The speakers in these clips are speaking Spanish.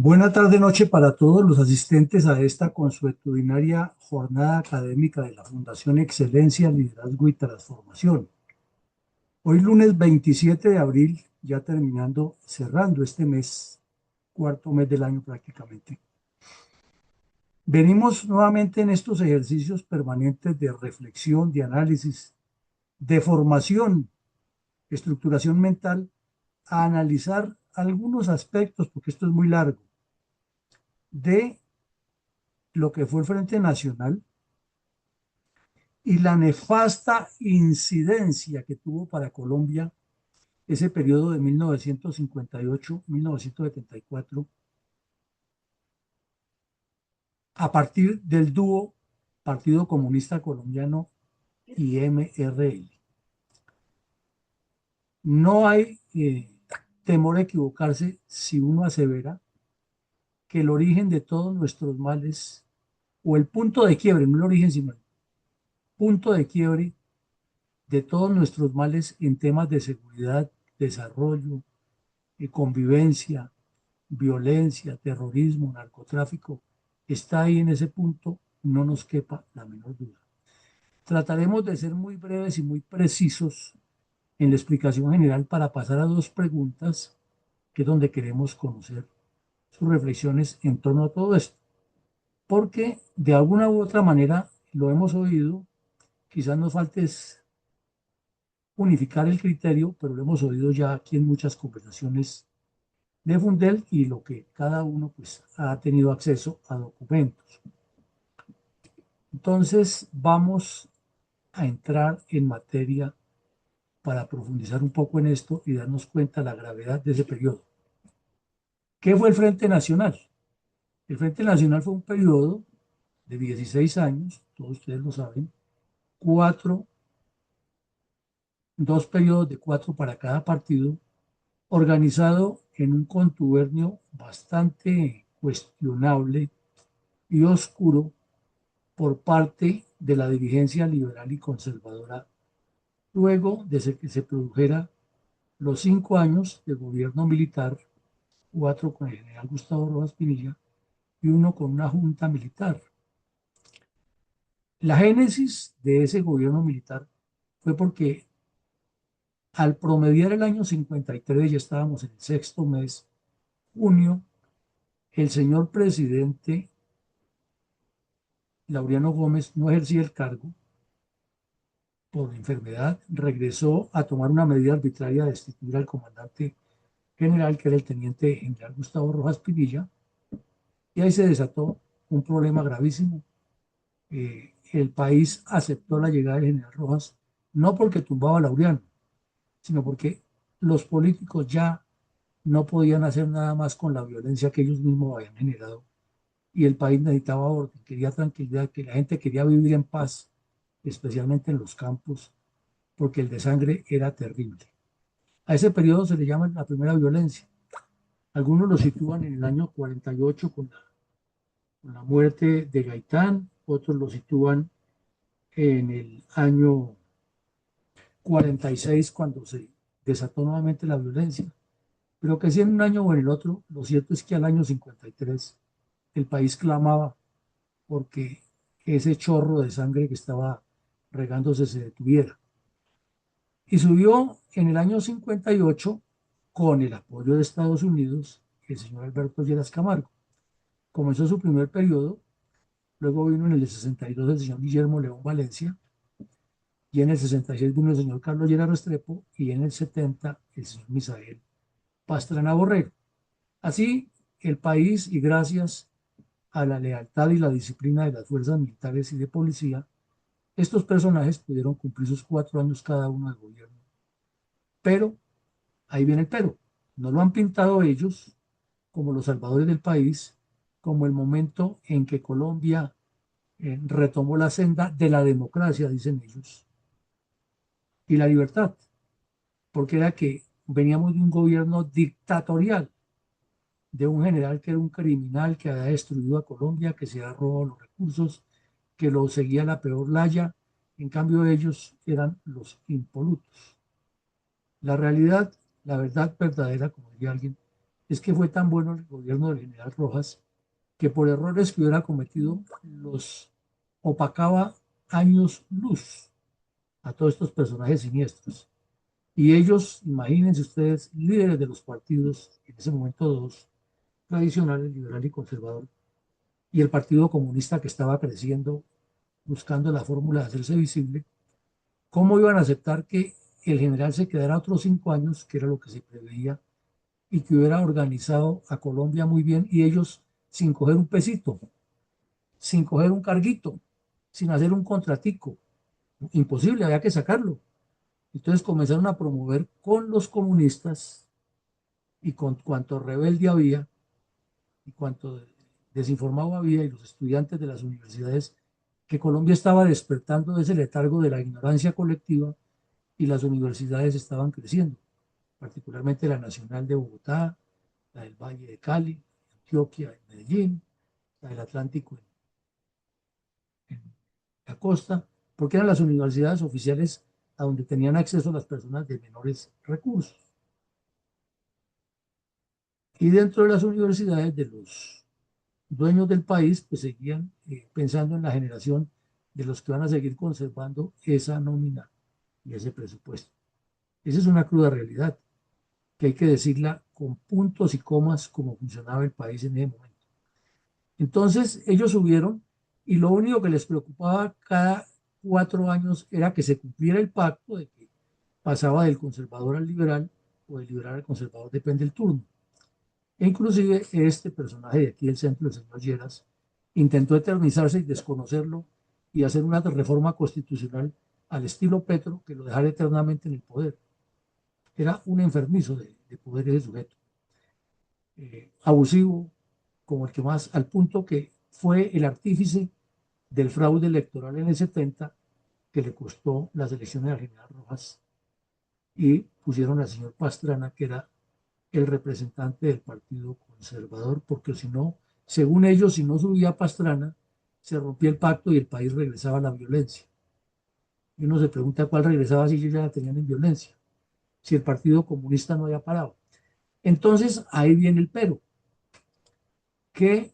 Buena tarde, noche para todos los asistentes a esta consuetudinaria jornada académica de la Fundación Excelencia, Liderazgo y Transformación. Hoy lunes 27 de abril, ya terminando, cerrando este mes, cuarto mes del año prácticamente. Venimos nuevamente en estos ejercicios permanentes de reflexión, de análisis, de formación, estructuración mental, a analizar algunos aspectos, porque esto es muy largo, de lo que fue el Frente Nacional y la nefasta incidencia que tuvo para Colombia ese periodo de 1958-1974 a partir del dúo Partido Comunista Colombiano y MRL. No hay temor a equivocarse si uno asevera que el origen de todos nuestros males, o el punto de quiebre, no el origen, sino el punto de quiebre de todos nuestros males en temas de seguridad, desarrollo, convivencia, violencia, terrorismo, narcotráfico, está ahí en ese punto, no nos quepa la menor duda. Trataremos de ser muy breves y muy precisos en la explicación general para pasar a dos preguntas, que es donde queremos conocer sus reflexiones en torno a todo esto. Porque de alguna u otra manera lo hemos oído, quizás nos falte unificar el criterio, pero lo hemos oído ya aquí en muchas conversaciones de Fundel y lo que cada uno pues ha tenido acceso a documentos. Entonces vamos a entrar en materia para profundizar un poco en esto y darnos cuenta de la gravedad de ese periodo. ¿Qué fue el Frente Nacional? El Frente Nacional fue un periodo de 16 años, todos ustedes lo saben, cuatro, dos periodos de cuatro para cada partido, organizado en un contubernio bastante cuestionable y oscuro por parte de la dirigencia liberal y conservadora, luego de que se produjera los 5 años de gobierno militar, cuatro con el general Gustavo Rojas Pinilla y uno con una junta militar. La génesis de ese gobierno militar fue porque al promediar el año 53, ya estábamos en el sexto mes, junio, el señor presidente Laureano Gómez no ejercía el cargo por enfermedad, regresó a tomar una medida arbitraria de destituir al comandante general, que era el teniente general Gustavo Rojas Pinilla, y ahí se desató un problema gravísimo. El país aceptó la llegada del general Rojas, no porque tumbaba a Laureano, sino porque los políticos ya no podían hacer nada más con la violencia que ellos mismos habían generado, y el país necesitaba orden, quería tranquilidad, que la gente quería vivir en paz, especialmente en los campos, porque el desangre era terrible. A ese periodo se le llama la primera violencia. Algunos lo sitúan en el año 48 con la muerte de Gaitán, otros lo sitúan en el año 46 cuando se desató nuevamente la violencia. Pero que si en un año o en el otro, lo cierto es que al año 53 el país clamaba porque ese chorro de sangre que estaba regándose se detuviera. Y subió en el año 58 con el apoyo de Estados Unidos el señor Alberto Lleras Camargo. Comenzó su primer periodo, luego vino en el 62 el señor Guillermo León Valencia, y en el 66 vino el señor Carlos Lleras Restrepo, y en el 70 el señor Misael Pastrana Borrero. Así, el país, y gracias a la lealtad y la disciplina de las fuerzas militares y de policía, estos personajes pudieron cumplir sus 4 años cada uno de gobierno. Pero, ahí viene el pero, no lo han pintado ellos como los salvadores del país, como el momento en que Colombia retomó la senda de la democracia, dicen ellos, y la libertad, porque era que veníamos de un gobierno dictatorial, de un general que era un criminal, que había destruido a Colombia, que se había robado los recursos, que lo seguía la peor laya. En cambio ellos eran los impolutos. La realidad, la verdad verdadera, como diría alguien, es que fue tan bueno el gobierno del general Rojas que por errores que hubiera cometido los opacaba años luz a todos estos personajes siniestros. Y ellos, imagínense ustedes, líderes de los partidos, en ese momento dos, tradicionales, liberal y conservador, y el Partido Comunista que estaba creciendo, buscando la fórmula de hacerse visible, ¿cómo iban a aceptar que el general se quedara otros 5 años, que era lo que se preveía, y que hubiera organizado a Colombia muy bien, y ellos sin coger un pesito, sin coger un carguito, sin hacer un contratico? Imposible, había que sacarlo. Entonces comenzaron a promover con los comunistas y con cuanto rebelde había y cuanto desinformado había y los estudiantes de las universidades, que Colombia estaba despertando de ese letargo de la ignorancia colectiva y las universidades estaban creciendo, particularmente la Nacional de Bogotá, la del Valle de Cali, Antioquia, Medellín, la del Atlántico en la costa, porque eran las universidades oficiales a donde tenían acceso las personas de menores recursos. Y dentro de las universidades de los dueños del país, pues seguían pensando en la generación de los que van a seguir conservando esa nómina y ese presupuesto. Esa es una cruda realidad que hay que decirla con puntos y comas como funcionaba el país en ese momento. Entonces ellos subieron y lo único que les preocupaba cada 4 años era que se cumpliera el pacto de que pasaba del conservador al liberal o del liberal al conservador, depende del turno. E inclusive este personaje de aquí del centro, el señor Lleras, intentó eternizarse y desconocerlo y hacer una reforma constitucional al estilo Petro que lo dejara eternamente en el poder. Era un enfermizo de poder ese sujeto, abusivo, como el que más, al punto que fue el artífice del fraude electoral en el 70 que le costó las elecciones al general Rojas y pusieron al señor Pastrana, que era el representante del Partido Conservador, porque si no, según ellos, si no subía Pastrana, se rompía el pacto y el país regresaba a la violencia. Y uno se pregunta cuál regresaba si ellos ya la tenían en violencia, si el Partido Comunista no había parado. Entonces, ahí viene el pero, que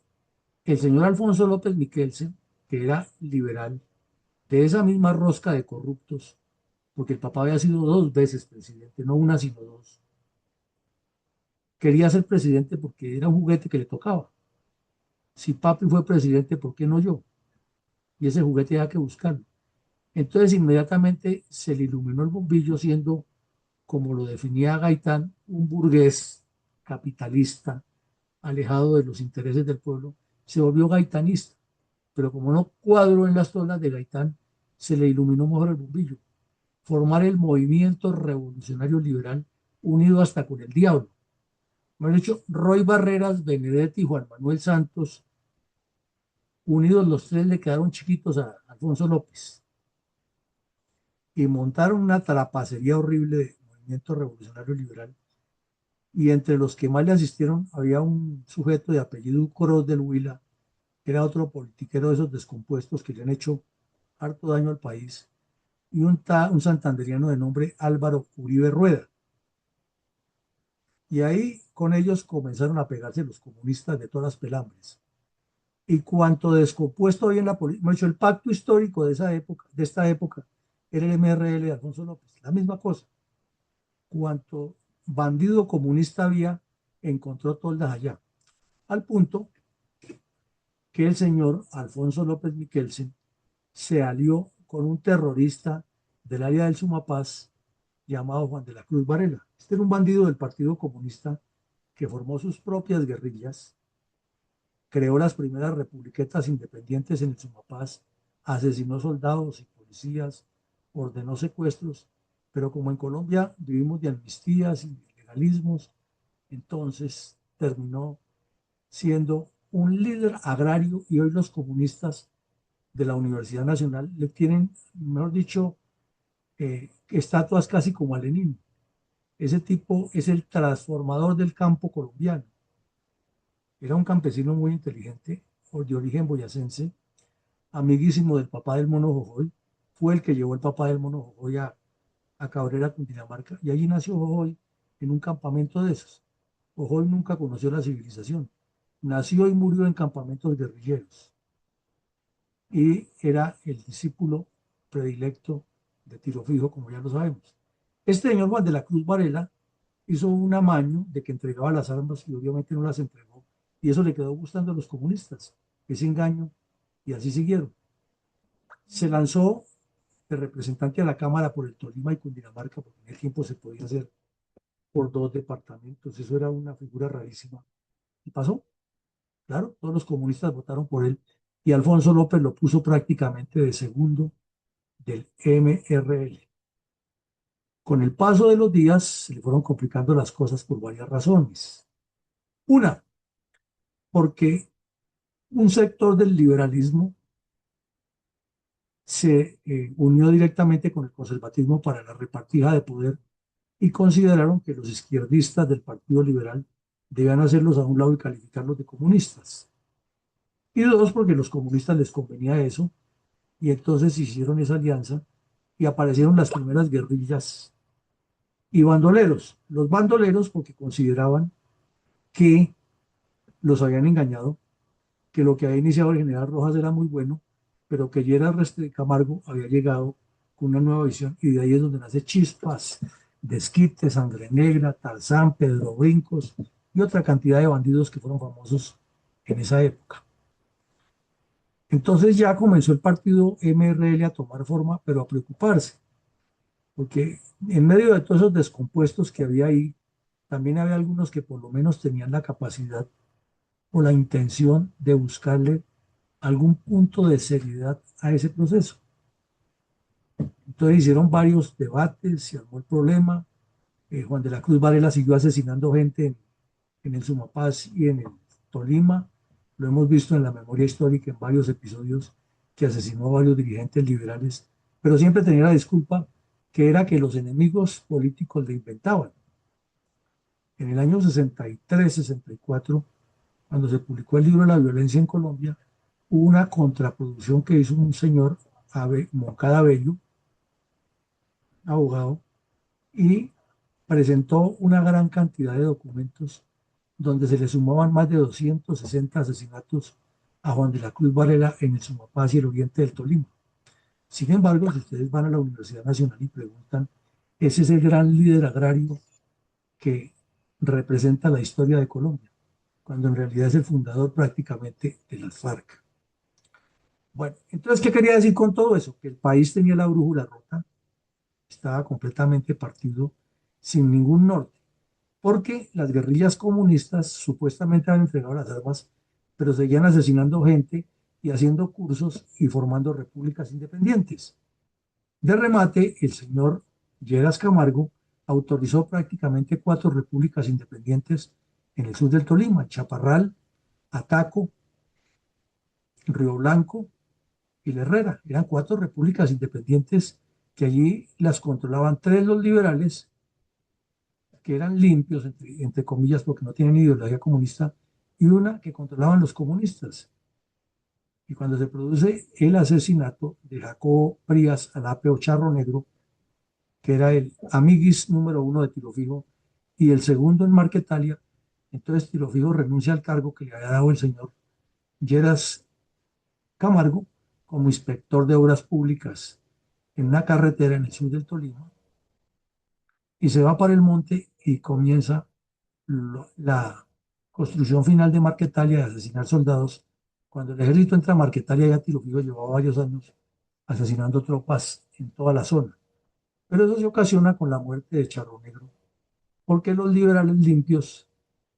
el señor Alfonso López Miquelsen, que era liberal, de esa misma rosca de corruptos, porque el papá había sido 2 veces presidente, no una sino dos, quería ser presidente porque era un juguete que le tocaba. Si papi fue presidente, ¿por qué no yo? Y ese juguete había que buscarlo. Entonces inmediatamente se le iluminó el bombillo siendo, como lo definía Gaitán, un burgués capitalista, alejado de los intereses del pueblo, se volvió gaitanista. Pero como no cuadró en las tonas de Gaitán, se le iluminó mejor el bombillo. Formar el movimiento revolucionario liberal unido hasta con el diablo. Me han dicho Roy Barreras, Benedetti y Juan Manuel Santos, unidos los tres le quedaron chiquitos a Alfonso López y montaron una trapacería horrible de movimiento revolucionario liberal. Y entre los que más le asistieron había un sujeto de apellido Cross del Huila, que era otro politiquero de esos descompuestos que le han hecho harto daño al país, y un santanderiano de nombre Álvaro Uribe Rueda. Y ahí con ellos comenzaron a pegarse los comunistas de todas las pelambres. Y cuanto descompuesto hoy en la política, el pacto histórico de esa época, de esta época, era el MRL de Alfonso López, la misma cosa. Cuanto bandido comunista había, encontró toldas allá. Al punto que el señor Alfonso López Miquelsen se alió con un terrorista del área del Sumapaz llamado Juan de la Cruz Varela. Este era un bandido del Partido Comunista que formó sus propias guerrillas, creó las primeras republiquetas independientes en el Sumapaz, asesinó soldados y policías, ordenó secuestros, pero como en Colombia vivimos de amnistías y legalismos, entonces terminó siendo un líder agrario y hoy los comunistas de la Universidad Nacional le tienen, mejor dicho, estatuas casi como a Lenin. Ese tipo es el transformador del campo colombiano. Era un campesino muy inteligente, de origen boyacense, amiguísimo del papá del mono Jojoy. Fue el que llevó el papá del mono Jojoy a Cabrera, Cundinamarca, y allí nació Jojoy en un campamento de esos. Ojoy nunca conoció la civilización. Nació y murió en campamentos guerrilleros y era el discípulo predilecto de Tiro Fijo, como ya lo sabemos. Este señor Juan de la Cruz Varela hizo un amaño de que entregaba las armas y obviamente no las entregó. Y eso le quedó gustando a los comunistas, ese engaño, y así siguieron. Se lanzó de representante a la Cámara por el Tolima y Cundinamarca, porque en el tiempo se podía hacer por dos departamentos, eso era una figura rarísima. Y pasó, claro, todos los comunistas votaron por él y Alfonso López lo puso prácticamente de segundo del MRL. Con el paso de los días se le fueron complicando las cosas por varias razones. Una, porque un sector del liberalismo se unió directamente con el conservatismo para la repartija de poder y consideraron que los izquierdistas del Partido Liberal debían hacerlos a un lado y calificarlos de comunistas. Y dos, porque los comunistas les convenía eso y entonces hicieron esa alianza y aparecieron las primeras guerrillas y bandoleros. Los bandoleros porque consideraban que los habían engañado, que lo que había iniciado el general Rojas era muy bueno, pero que Lleras Restrepo Camargo había llegado con una nueva visión y de ahí es donde nace Chispas, Desquite, Sangre Negra, Tarzán, Pedro Brincos y otra cantidad de bandidos que fueron famosos en esa época. Entonces ya comenzó el partido MRL a tomar forma, pero a preocuparse, porque en medio de todos esos descompuestos que había ahí, también había algunos que por lo menos tenían la capacidad o la intención de buscarle algún punto de seriedad a ese proceso. Entonces hicieron varios debates, se armó el problema. Juan de la Cruz Varela siguió asesinando gente en el Sumapaz y en el Tolima. Lo hemos visto en la memoria histórica en varios episodios que asesinó a varios dirigentes liberales, pero siempre tenía la disculpa que era que los enemigos políticos le inventaban. En el año 63, 64, cuando se publicó el libro La violencia en Colombia, hubo una contraproducción que hizo un señor Moncada Bello, abogado, y presentó una gran cantidad de documentos donde se le sumaban más de 260 asesinatos a Juan de la Cruz Varela en el Sumapaz y el oriente del Tolima. Sin embargo, si ustedes van a la Universidad Nacional y preguntan, ese es el gran líder agrario que representa la historia de Colombia, cuando en realidad es el fundador prácticamente de las FARC. Bueno, entonces, ¿qué quería decir con todo eso? Que el país tenía la brújula rota, estaba completamente partido sin ningún norte, porque las guerrillas comunistas supuestamente habían entregado las armas, pero seguían asesinando gente y haciendo cursos y formando repúblicas independientes. De remate, el señor Lleras Camargo autorizó prácticamente 4 repúblicas independientes en el sur del Tolima: Chaparral, Ataco, Río Blanco y La Herrera. Eran 4 repúblicas independientes que allí las controlaban 3 los liberales, que eran limpios, entre comillas, porque no tienen ideología comunista, y una que controlaban los comunistas. Y cuando se produce el asesinato de Jacobo Prías Alape o Charro Negro, que era el amiguis número 1 de Tiro Fijo y el segundo en Marquetalia, entonces Tiro Fijo renuncia al cargo que le había dado el señor Lleras Camargo como inspector de obras públicas en una carretera en el sur del Tolima y se va para el monte y comienza la construcción final de Marquetalia de asesinar soldados. Cuando el ejército entra a Marquetalia, ya Tiro Fijo llevaba varios años asesinando tropas en toda la zona. Pero eso se ocasiona con la muerte de Charro Negro, porque los liberales limpios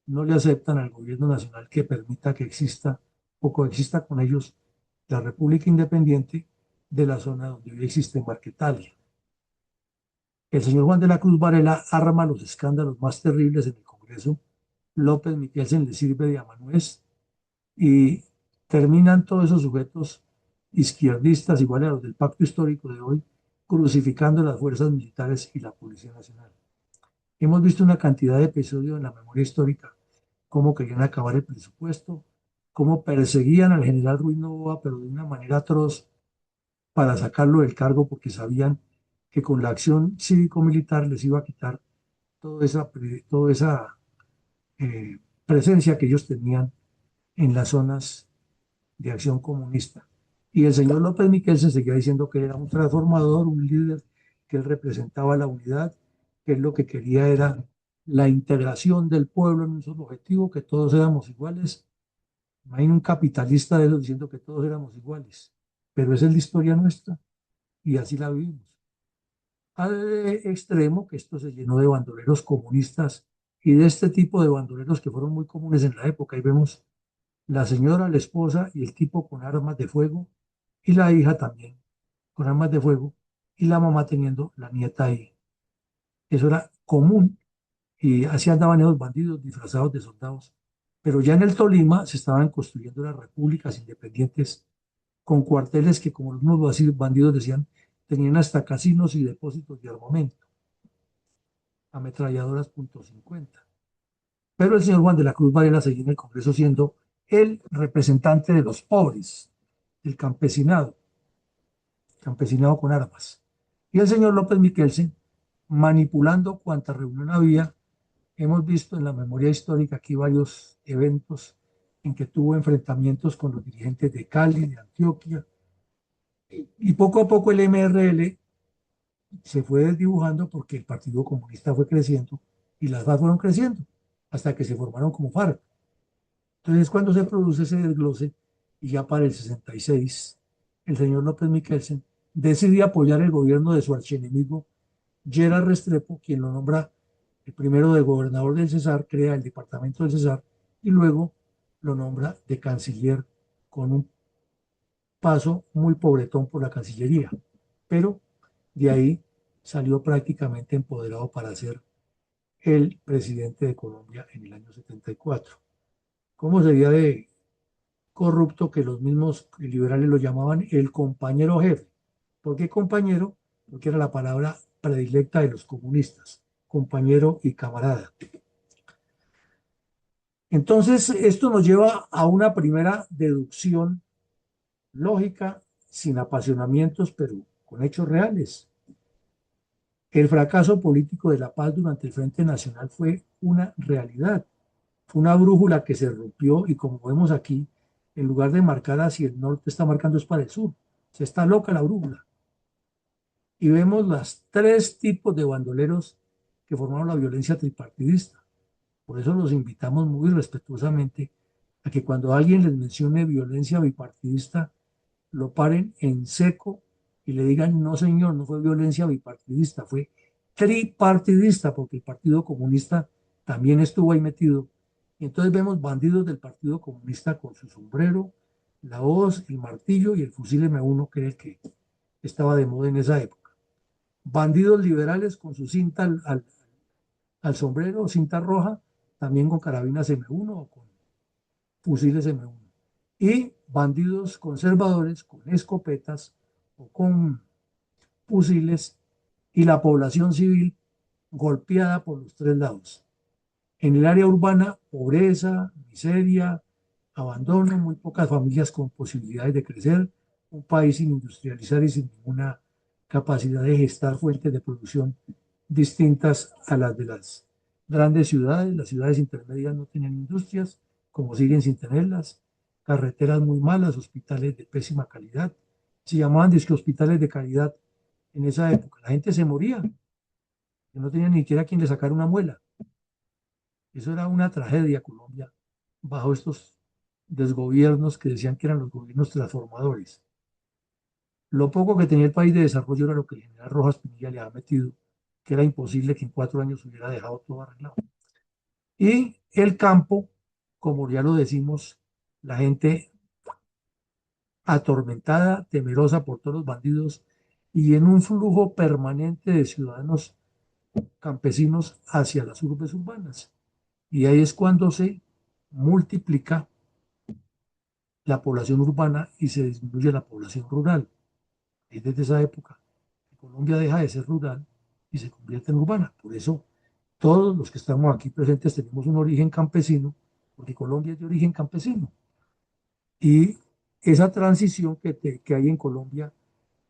no le aceptan al gobierno nacional que permita que exista o coexista con ellos la República Independiente de la zona donde hoy existe Marquetalia. El señor Juan de la Cruz Varela arma los escándalos más terribles en el Congreso. López Michelsen le sirve de amanuense y terminan todos esos sujetos izquierdistas, iguales a los del pacto histórico de hoy, crucificando las fuerzas militares y la Policía Nacional. Hemos visto una cantidad de episodios en la memoria histórica, cómo querían acabar el presupuesto, cómo perseguían al general Ruiz Novoa, pero de una manera atroz, para sacarlo del cargo porque sabían que con la acción cívico-militar les iba a quitar toda esa presencia que ellos tenían en las zonas de acción comunista. Y el señor López Miquel se seguía diciendo que era un transformador, un líder, que él representaba la unidad, que él lo que quería era la integración del pueblo en un solo objetivo, que todos éramos iguales. No hay un capitalista de esos diciendo que todos éramos iguales, pero esa es la historia nuestra y así la vivimos. Al extremo que esto se llenó de bandoleros comunistas y de este tipo de bandoleros que fueron muy comunes en la época. Ahí vemos la señora, la esposa y el tipo con armas de fuego y la hija también con armas de fuego y la mamá teniendo la nieta ahí. Eso era común y así andaban esos bandidos disfrazados de soldados. Pero ya en el Tolima se estaban construyendo las repúblicas independientes con cuarteles que, como los mismos bandidos decían, tenían hasta casinos y depósitos de armamento, ametralladoras .50. Pero el señor Juan de la Cruz Varela seguía en el Congreso siendo el representante de los pobres, el campesinado con armas. Y el señor López Miquelsen, manipulando cuanta reunión había, hemos visto en la memoria histórica aquí varios eventos en que tuvo enfrentamientos con los dirigentes de Cali, de Antioquia, y poco a poco el MRL se fue desdibujando porque el Partido Comunista fue creciendo y las FARC fueron creciendo hasta que se formaron como FARC. Entonces, cuando se produce ese desglose, y ya para el 66, el señor López Miquelsen decide apoyar el gobierno de su archienemigo Gerard Restrepo, quien lo nombra el primero de gobernador del Cesar, crea el departamento del Cesar y luego lo nombra de canciller con un paso muy pobretón por la Cancillería. Pero de ahí salió prácticamente empoderado para ser el presidente de Colombia en el año 74. ¿Cómo sería de corrupto que los mismos liberales lo llamaban el compañero jefe? ¿Por qué compañero? Porque era la palabra predilecta de los comunistas, compañero y camarada. Entonces, esto nos lleva a una primera deducción lógica, sin apasionamientos, pero con hechos reales. El fracaso político de la paz durante el Frente Nacional fue una realidad, fue una brújula que se rompió y como vemos aquí, en lugar de marcar hacia el norte, está marcando es para el sur. Se está loca la brújula. Y vemos los tres tipos de bandoleros que formaron la violencia tripartidista. Por eso los invitamos muy respetuosamente a que cuando alguien les mencione violencia bipartidista, lo paren en seco y le digan, no señor, no fue violencia bipartidista, fue tripartidista, porque el Partido Comunista también estuvo ahí metido. Y entonces vemos bandidos del Partido Comunista con su sombrero, la hoz, el martillo y el fusil M1, que era el que estaba de moda en esa época. Bandidos liberales con su cinta al sombrero, cinta roja, también con carabinas M1 o con fusiles M1. Y bandidos conservadores con escopetas o con fusiles y la población civil golpeada por los tres lados. En el área urbana, pobreza, miseria, abandono, muy pocas familias con posibilidades de crecer, un país sin industrializar y sin ninguna capacidad de gestar fuentes de producción distintas a las de las grandes ciudades. Las ciudades intermedias no tenían industrias, como siguen sin tenerlas, carreteras muy malas, hospitales de pésima calidad. Se llamaban disque hospitales de calidad en esa época. La gente se moría, que no tenía ni siquiera quien le sacara una muela. Eso era una tragedia Colombia bajo estos desgobiernos que decían que eran los gobiernos transformadores. Lo poco que tenía el país de desarrollo era lo que el general Rojas Pinilla le había metido, que era imposible que en 4 años hubiera dejado todo arreglado. Y el campo, como ya lo decimos, la gente atormentada, temerosa por todos los bandidos y en un flujo permanente de ciudadanos campesinos hacia las urbes urbanas. Y ahí es cuando se multiplica la población urbana y se disminuye la población rural. Es desde esa época que Colombia deja de ser rural y se convierte en urbana. Por eso todos los que estamos aquí presentes tenemos un origen campesino, porque Colombia es de origen campesino. Y esa transición que hay en Colombia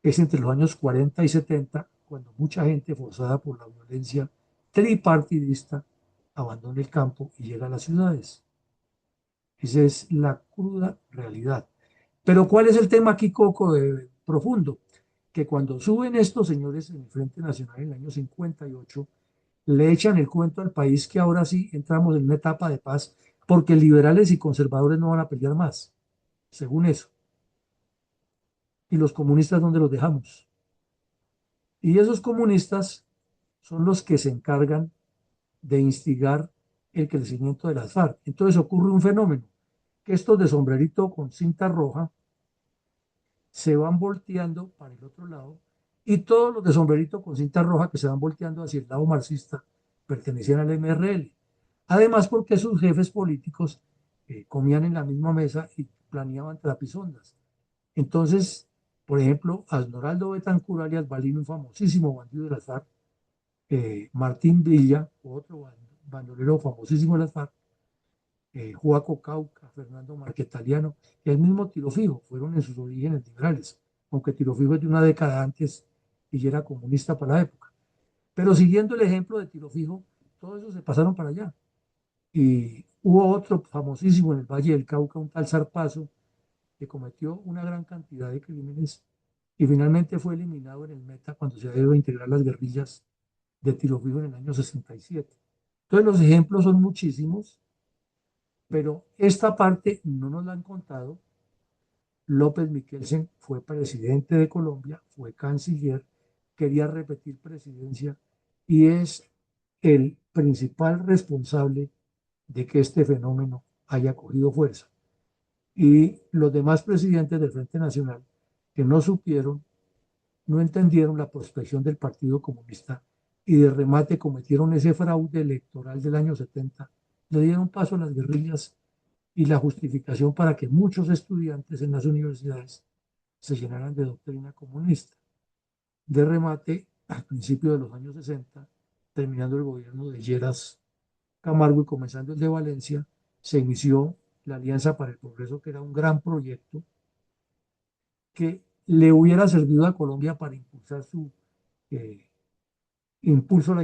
es entre los años 40 y 70, cuando mucha gente forzada por la violencia tripartidista abandona el campo y llega a las ciudades. Esa es la cruda realidad. Pero ¿cuál es el tema aquí, Coco, profundo? Que cuando suben estos señores en el Frente Nacional en el año 58, le echan el cuento al país que ahora sí entramos en una etapa de paz porque liberales y conservadores no van a pelear más, según eso. ¿Y los comunistas dónde los dejamos? Y esos comunistas son los que se encargan de instigar el crecimiento de las FARC. Entonces ocurre un fenómeno, que estos de sombrerito con cinta roja se van volteando para el otro lado y todos los de sombrerito con cinta roja que se van volteando hacia el lado marxista pertenecían al MRL. Además, porque sus jefes políticos comían en la misma mesa y planeaban trapisondas. Entonces, por ejemplo, Asnoraldo Betancur, alias Balín, un famosísimo bandido de las FARC, Martín Villa, otro bandolero famosísimo de las FARC, Joaco Cauca, Fernando Marquetaliano, y el mismo Tiro Fijo, fueron en sus orígenes liberales, aunque Tiro Fijo es de una década antes y ya era comunista para la época. Pero siguiendo el ejemplo de Tiro Fijo, todos esos se pasaron para allá. Y hubo otro famosísimo en el Valle del Cauca, un tal Zarpazo, que cometió una gran cantidad de crímenes y finalmente fue eliminado en el Meta cuando se debe integrar las guerrillas de Tiro Fijo en el año 67. Entonces los ejemplos son muchísimos, pero esta parte no nos la han contado. López Miquelsen fue presidente de Colombia, fue canciller, quería repetir presidencia y es el principal responsable de que este fenómeno haya cogido fuerza. Y los demás presidentes del Frente Nacional que no supieron, no entendieron la prospección del Partido Comunista y de remate cometieron ese fraude electoral del año 70, le dieron paso a las guerrillas y la justificación para que muchos estudiantes en las universidades se llenaran de doctrina comunista. De remate, al principio de los años 60, terminando el gobierno de Lleras Camargo y comenzando el de Valencia, se inició la Alianza para el Progreso, que era un gran proyecto que le hubiera servido a Colombia para impulsar su eh, impulsar la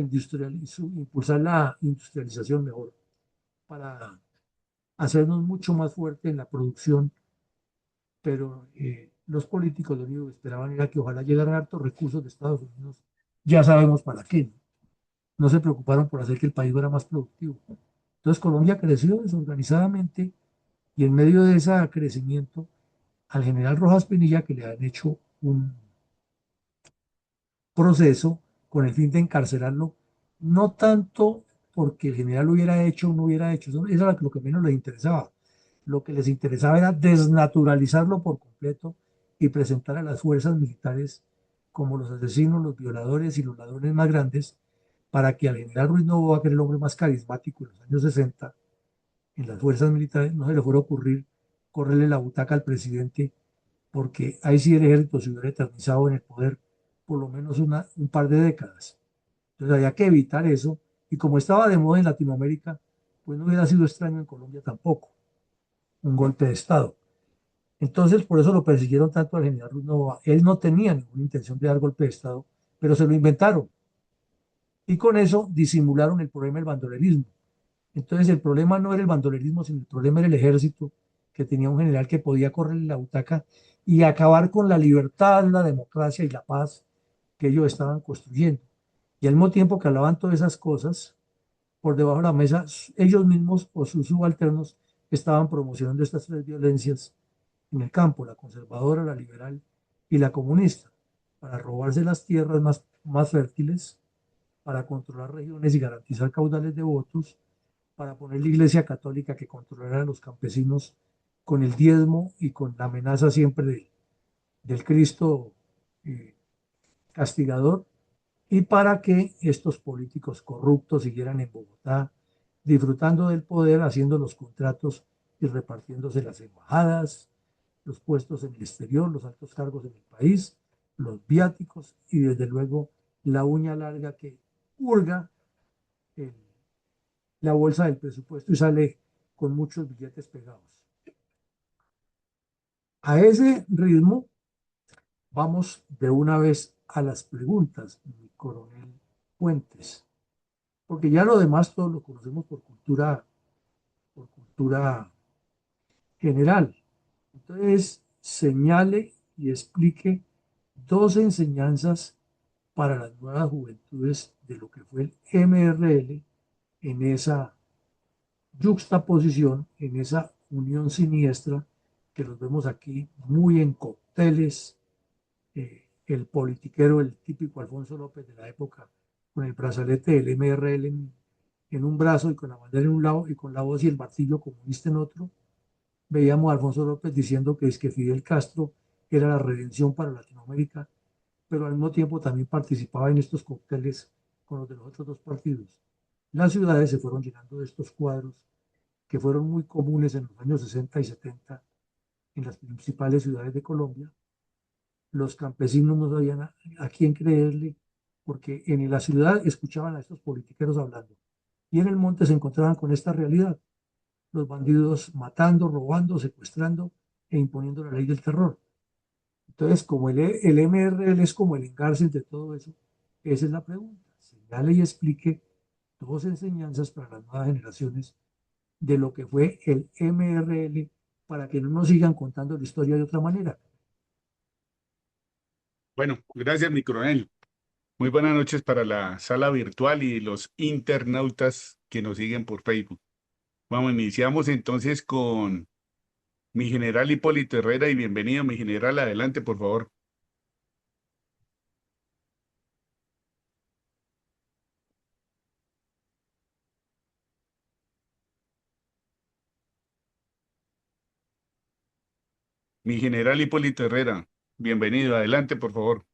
industrialización mejor, para hacernos mucho más fuerte en la producción, pero los políticos lo único que esperaban era que ojalá llegaran hartos recursos de Estados Unidos, ya sabemos para qué, no se preocuparon por hacer que el país fuera más productivo. Entonces Colombia creció desorganizadamente y en medio de ese crecimiento al general Rojas Pinilla, que le han hecho un proceso con el fin de encarcelarlo, no tanto porque el general lo hubiera hecho o no hubiera hecho, eso era lo que menos les interesaba. Lo que les interesaba era desnaturalizarlo por completo y presentar a las fuerzas militares como los asesinos, los violadores y los ladrones más grandes, para que al general Ruiz Novoa, que era el hombre más carismático en los años 60, en las fuerzas militares, no se le fuera a ocurrir correrle la butaca al presidente, porque ahí sí el ejército se hubiera eternizado en el poder por lo menos un par de décadas. Entonces había que evitar eso, y como estaba de moda en Latinoamérica, pues no hubiera sido extraño en Colombia tampoco, un golpe de Estado. Entonces, por eso lo persiguieron tanto al general Ruiz Novoa. Él no tenía ninguna intención de dar golpe de Estado, pero se lo inventaron. Y con eso disimularon el problema del bandolerismo. Entonces, el problema no era el bandolerismo, sino el problema era el ejército, que tenía un general que podía correrle la butaca y acabar con la libertad, la democracia y la paz que ellos estaban construyendo. Y al mismo tiempo que hablaban todas esas cosas, por debajo de la mesa, ellos mismos o sus subalternos estaban promocionando estas tres violencias en el campo, la conservadora, la liberal y la comunista, para robarse las tierras más fértiles, para controlar regiones y garantizar caudales de votos, para poner la Iglesia Católica que controlara a los campesinos con el diezmo y con la amenaza siempre del Cristo eh, castigador, y para que estos políticos corruptos siguieran en Bogotá disfrutando del poder, haciendo los contratos y repartiéndose las embajadas, los puestos en el exterior, los altos cargos en el país, los viáticos y desde luego la uña larga que hurga el- la bolsa del presupuesto y sale con muchos billetes pegados. A ese ritmo vamos de una vez a las preguntas, mi coronel Fuentes, porque ya lo demás todos lo conocemos por cultura general. Entonces, señale y explique dos enseñanzas para las nuevas juventudes de lo que fue el MRL en esa yuxtaposición, en esa unión siniestra que los vemos aquí muy en cócteles, el politiquero, el típico Alfonso López de la época, con el brazalete del MRL en un brazo y con la bandera en un lado y con la voz y el martillo comunista en otro. Veíamos a Alfonso López diciendo que es que Fidel Castro era la redención para Latinoamérica, pero al mismo tiempo también participaba en estos cócteles con los de los otros dos partidos. Las ciudades se fueron llenando de estos cuadros que fueron muy comunes en los años 60 y 70 en las principales ciudades de Colombia. Los campesinos no sabían a quién creerle, porque en la ciudad escuchaban a estos politiqueros hablando y en el monte se encontraban con esta realidad, los bandidos matando, robando, secuestrando e imponiendo la ley del terror. Entonces, como el MRL es como el engarce de todo eso, esa es la pregunta. Señale y explique dos enseñanzas para las nuevas generaciones de lo que fue el MRL para que no nos sigan contando la historia de otra manera. Bueno, gracias, mi coronel. Muy buenas noches para la sala virtual y los internautas que nos siguen por Facebook. Vamos, iniciamos entonces con mi general Hipólito Herrera y bienvenido, mi general. Adelante, por favor. Mi general Hipólito Herrera, bienvenido. Adelante, por favor.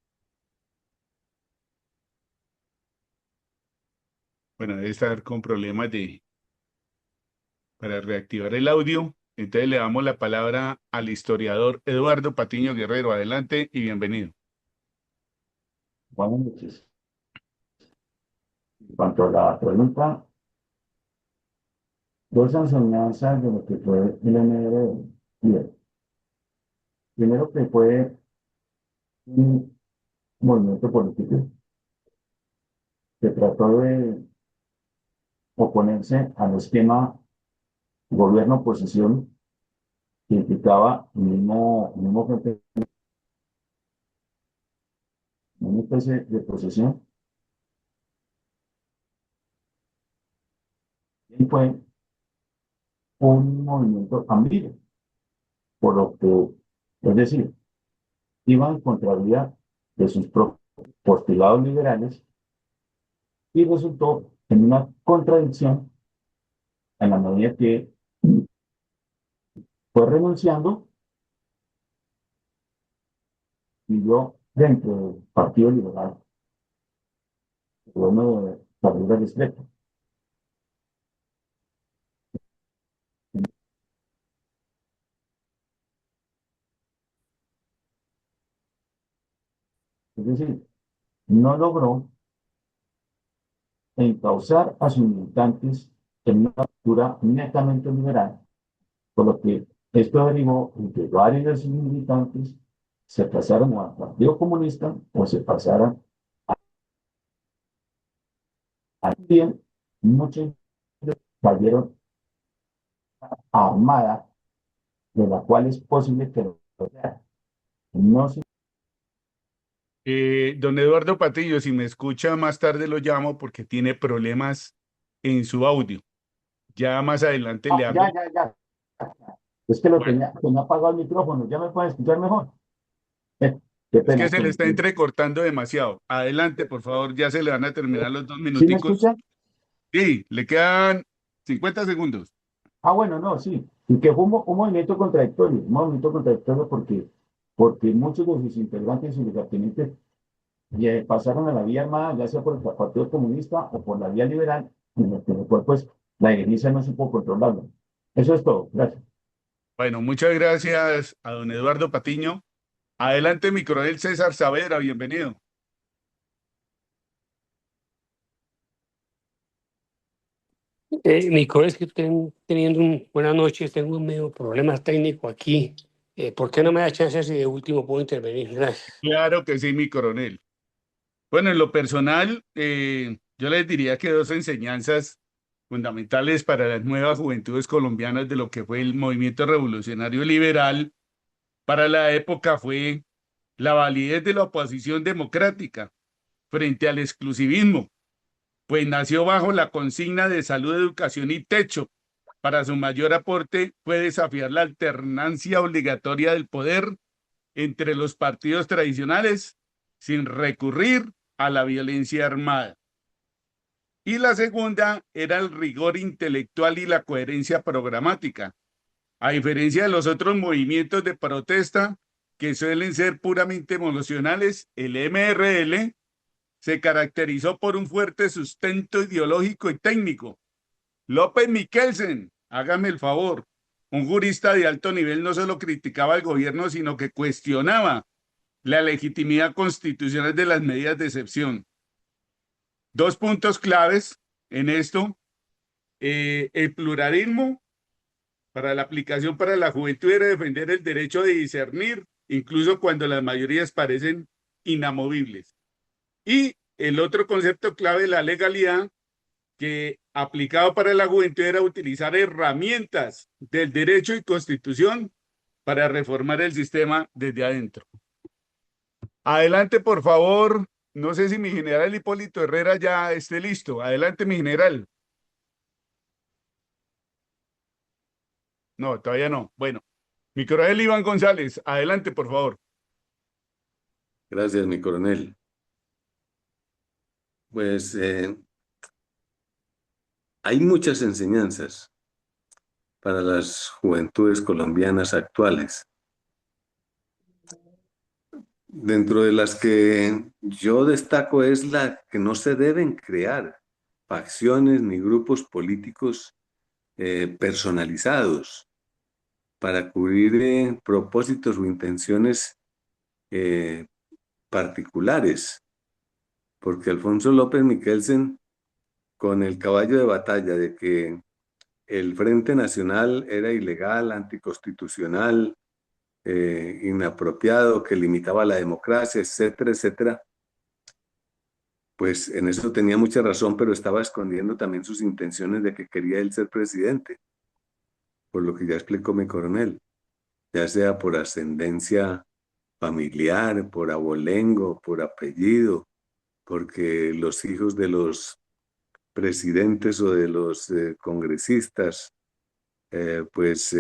Bueno, debe estar con problemas para reactivar el audio. Entonces le damos la palabra al historiador Eduardo Patiño Guerrero. Adelante y bienvenido. Buenas noches. En cuanto a la pregunta, dos enseñanzas de lo que fue el MRL. Primero que fue un movimiento político que trató de oponerse al esquema gobierno-oposición que implicaba el mismo frente, una especie de posesión. Y fue un movimiento ambiguo, por lo que, es decir, iba en contravía de sus propios postulados liberales y resultó en una contradicción en la medida que fue renunciando y yo dentro del Partido Liberal, uno de Gabriela Restrepo. Es decir, no logró encauzar a sus militantes en una postura netamente liberal, por lo que esto derivó en que varios de sus militantes se pasaron al Partido Comunista o se pasaran a bien, muchos cayeron a Armada, de la cual es posible que no se. Don Eduardo Patillo, si me escucha más tarde lo llamo porque tiene problemas en su audio. Ya más adelante le hago. Ya. Es que lo Bueno, tenía apagado el micrófono, ya me pueden escuchar mejor. Qué es que pena se le está contigo. entrecortando demasiado. Adelante, por favor, ya se le van a terminar los 2 ¿Sí me minuticos. escuchan? Sí, le quedan 50 segundos. Ah, bueno, no, sí. Y que fue un movimiento contradictorio porque muchos de sus integrantes y lugartenientes pasaron a la vía armada, ya sea por el Partido Comunista o por la vía liberal, en el cual pues la dirigencia no supo controlarlo. Eso es todo. Gracias. Bueno, muchas gracias a don Eduardo Patiño. Adelante, mi coronel César Saavedra, bienvenido. Nico, es que estoy teniendo buenas noches, tengo un medio problema técnico aquí. ¿Por qué no me da chance si de último puedo intervenir? Gracias. Claro que sí, mi coronel. Bueno, en lo personal, Yo les diría que dos enseñanzas fundamentales para las nuevas juventudes colombianas de lo que fue el movimiento revolucionario liberal para la época fue la validez de la oposición democrática frente al exclusivismo, pues nació bajo la consigna de salud, educación y techo. Para su mayor aporte fue desafiar la alternancia obligatoria del poder entre los partidos tradicionales sin recurrir a la violencia armada. Y la segunda era el rigor intelectual y la coherencia programática. A diferencia de los otros movimientos de protesta que suelen ser puramente emocionales, el MRL se caracterizó por un fuerte sustento ideológico y técnico. López Miquelsen, hágame el favor, un jurista de alto nivel, no solo criticaba al gobierno, sino que cuestionaba la legitimidad constitucional de las medidas de excepción. Dos puntos claves en esto: el pluralismo para la aplicación para la juventud era defender el derecho de discernir, incluso cuando las mayorías parecen inamovibles. Y el otro concepto clave, la legalidad, que aplicado para la juventud era utilizar herramientas del derecho y constitución para reformar el sistema desde adentro. Adelante, por favor. No sé si mi general Hipólito Herrera ya esté listo. Adelante, mi general. No, todavía no. Bueno, mi coronel Iván González, adelante, por favor. Gracias, mi coronel. Pues hay muchas enseñanzas para las juventudes colombianas actuales. Dentro de las que yo destaco es la que no se deben crear facciones ni grupos políticos personalizados para cubrir propósitos o intenciones particulares, porque Alfonso López Miquelsen, con el caballo de batalla de que el Frente Nacional era ilegal, anticonstitucional, inapropiado, que limitaba la democracia, etcétera, etcétera, pues en eso tenía mucha razón, pero estaba escondiendo también sus intenciones de que quería él ser presidente, por lo que ya explicó mi coronel, ya sea por ascendencia familiar, por abolengo, por apellido, porque los hijos de los presidentes o de los congresistas, pues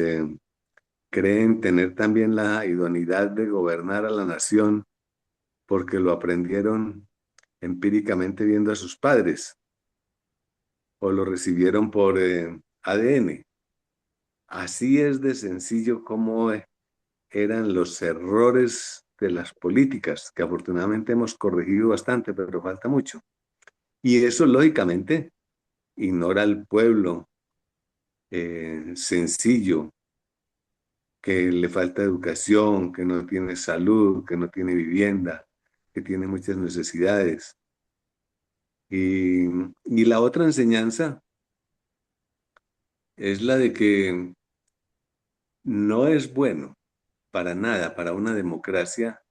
creen tener también la idoneidad de gobernar a la nación porque lo aprendieron empíricamente viendo a sus padres o lo recibieron por ADN. Así es de sencillo como eran los errores de las políticas, que afortunadamente hemos corregido bastante, pero falta mucho. Y eso, lógicamente, ignora al pueblo sencillo, que le falta educación, que no tiene salud, que no tiene vivienda, que tiene muchas necesidades. Y la otra enseñanza es la de que no es bueno para nada, para una democracia,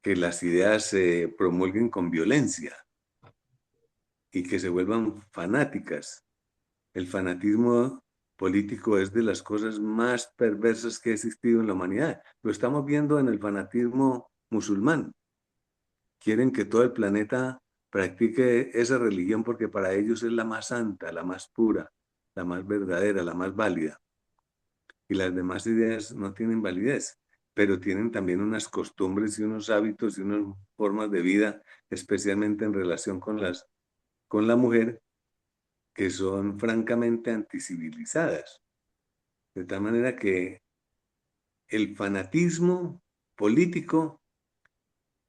que las ideas se promulguen con violencia y que se vuelvan fanáticas. El fanatismo político es de las cosas más perversas que ha existido en la humanidad. Lo estamos viendo en el fanatismo musulmán. Quieren que todo el planeta practique esa religión porque para ellos es la más santa, la más pura, la más verdadera, la más válida. Y las demás ideas no tienen validez, pero tienen también unas costumbres y unos hábitos y unas formas de vida, especialmente en relación con la mujer, que son francamente anticivilizadas. De tal manera que el fanatismo político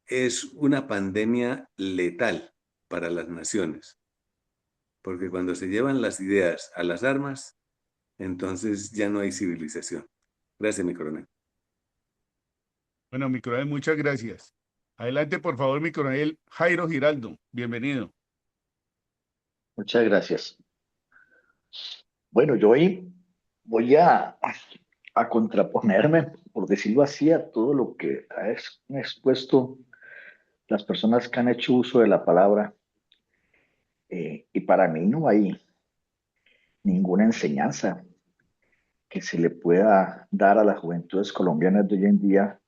es una pandemia letal para las naciones, porque cuando se llevan las ideas a las armas, entonces ya no hay civilización. Gracias, mi coronel. Bueno, mi coronel, muchas gracias. Adelante, por favor, mi coronel Jairo Giraldo. Bienvenido. Muchas gracias. Bueno, yo hoy voy a contraponerme, por decirlo así, a todo lo que han expuesto las personas que han hecho uso de la palabra Y para mí no hay ninguna enseñanza que se le pueda dar a las juventudes colombianas de hoy en día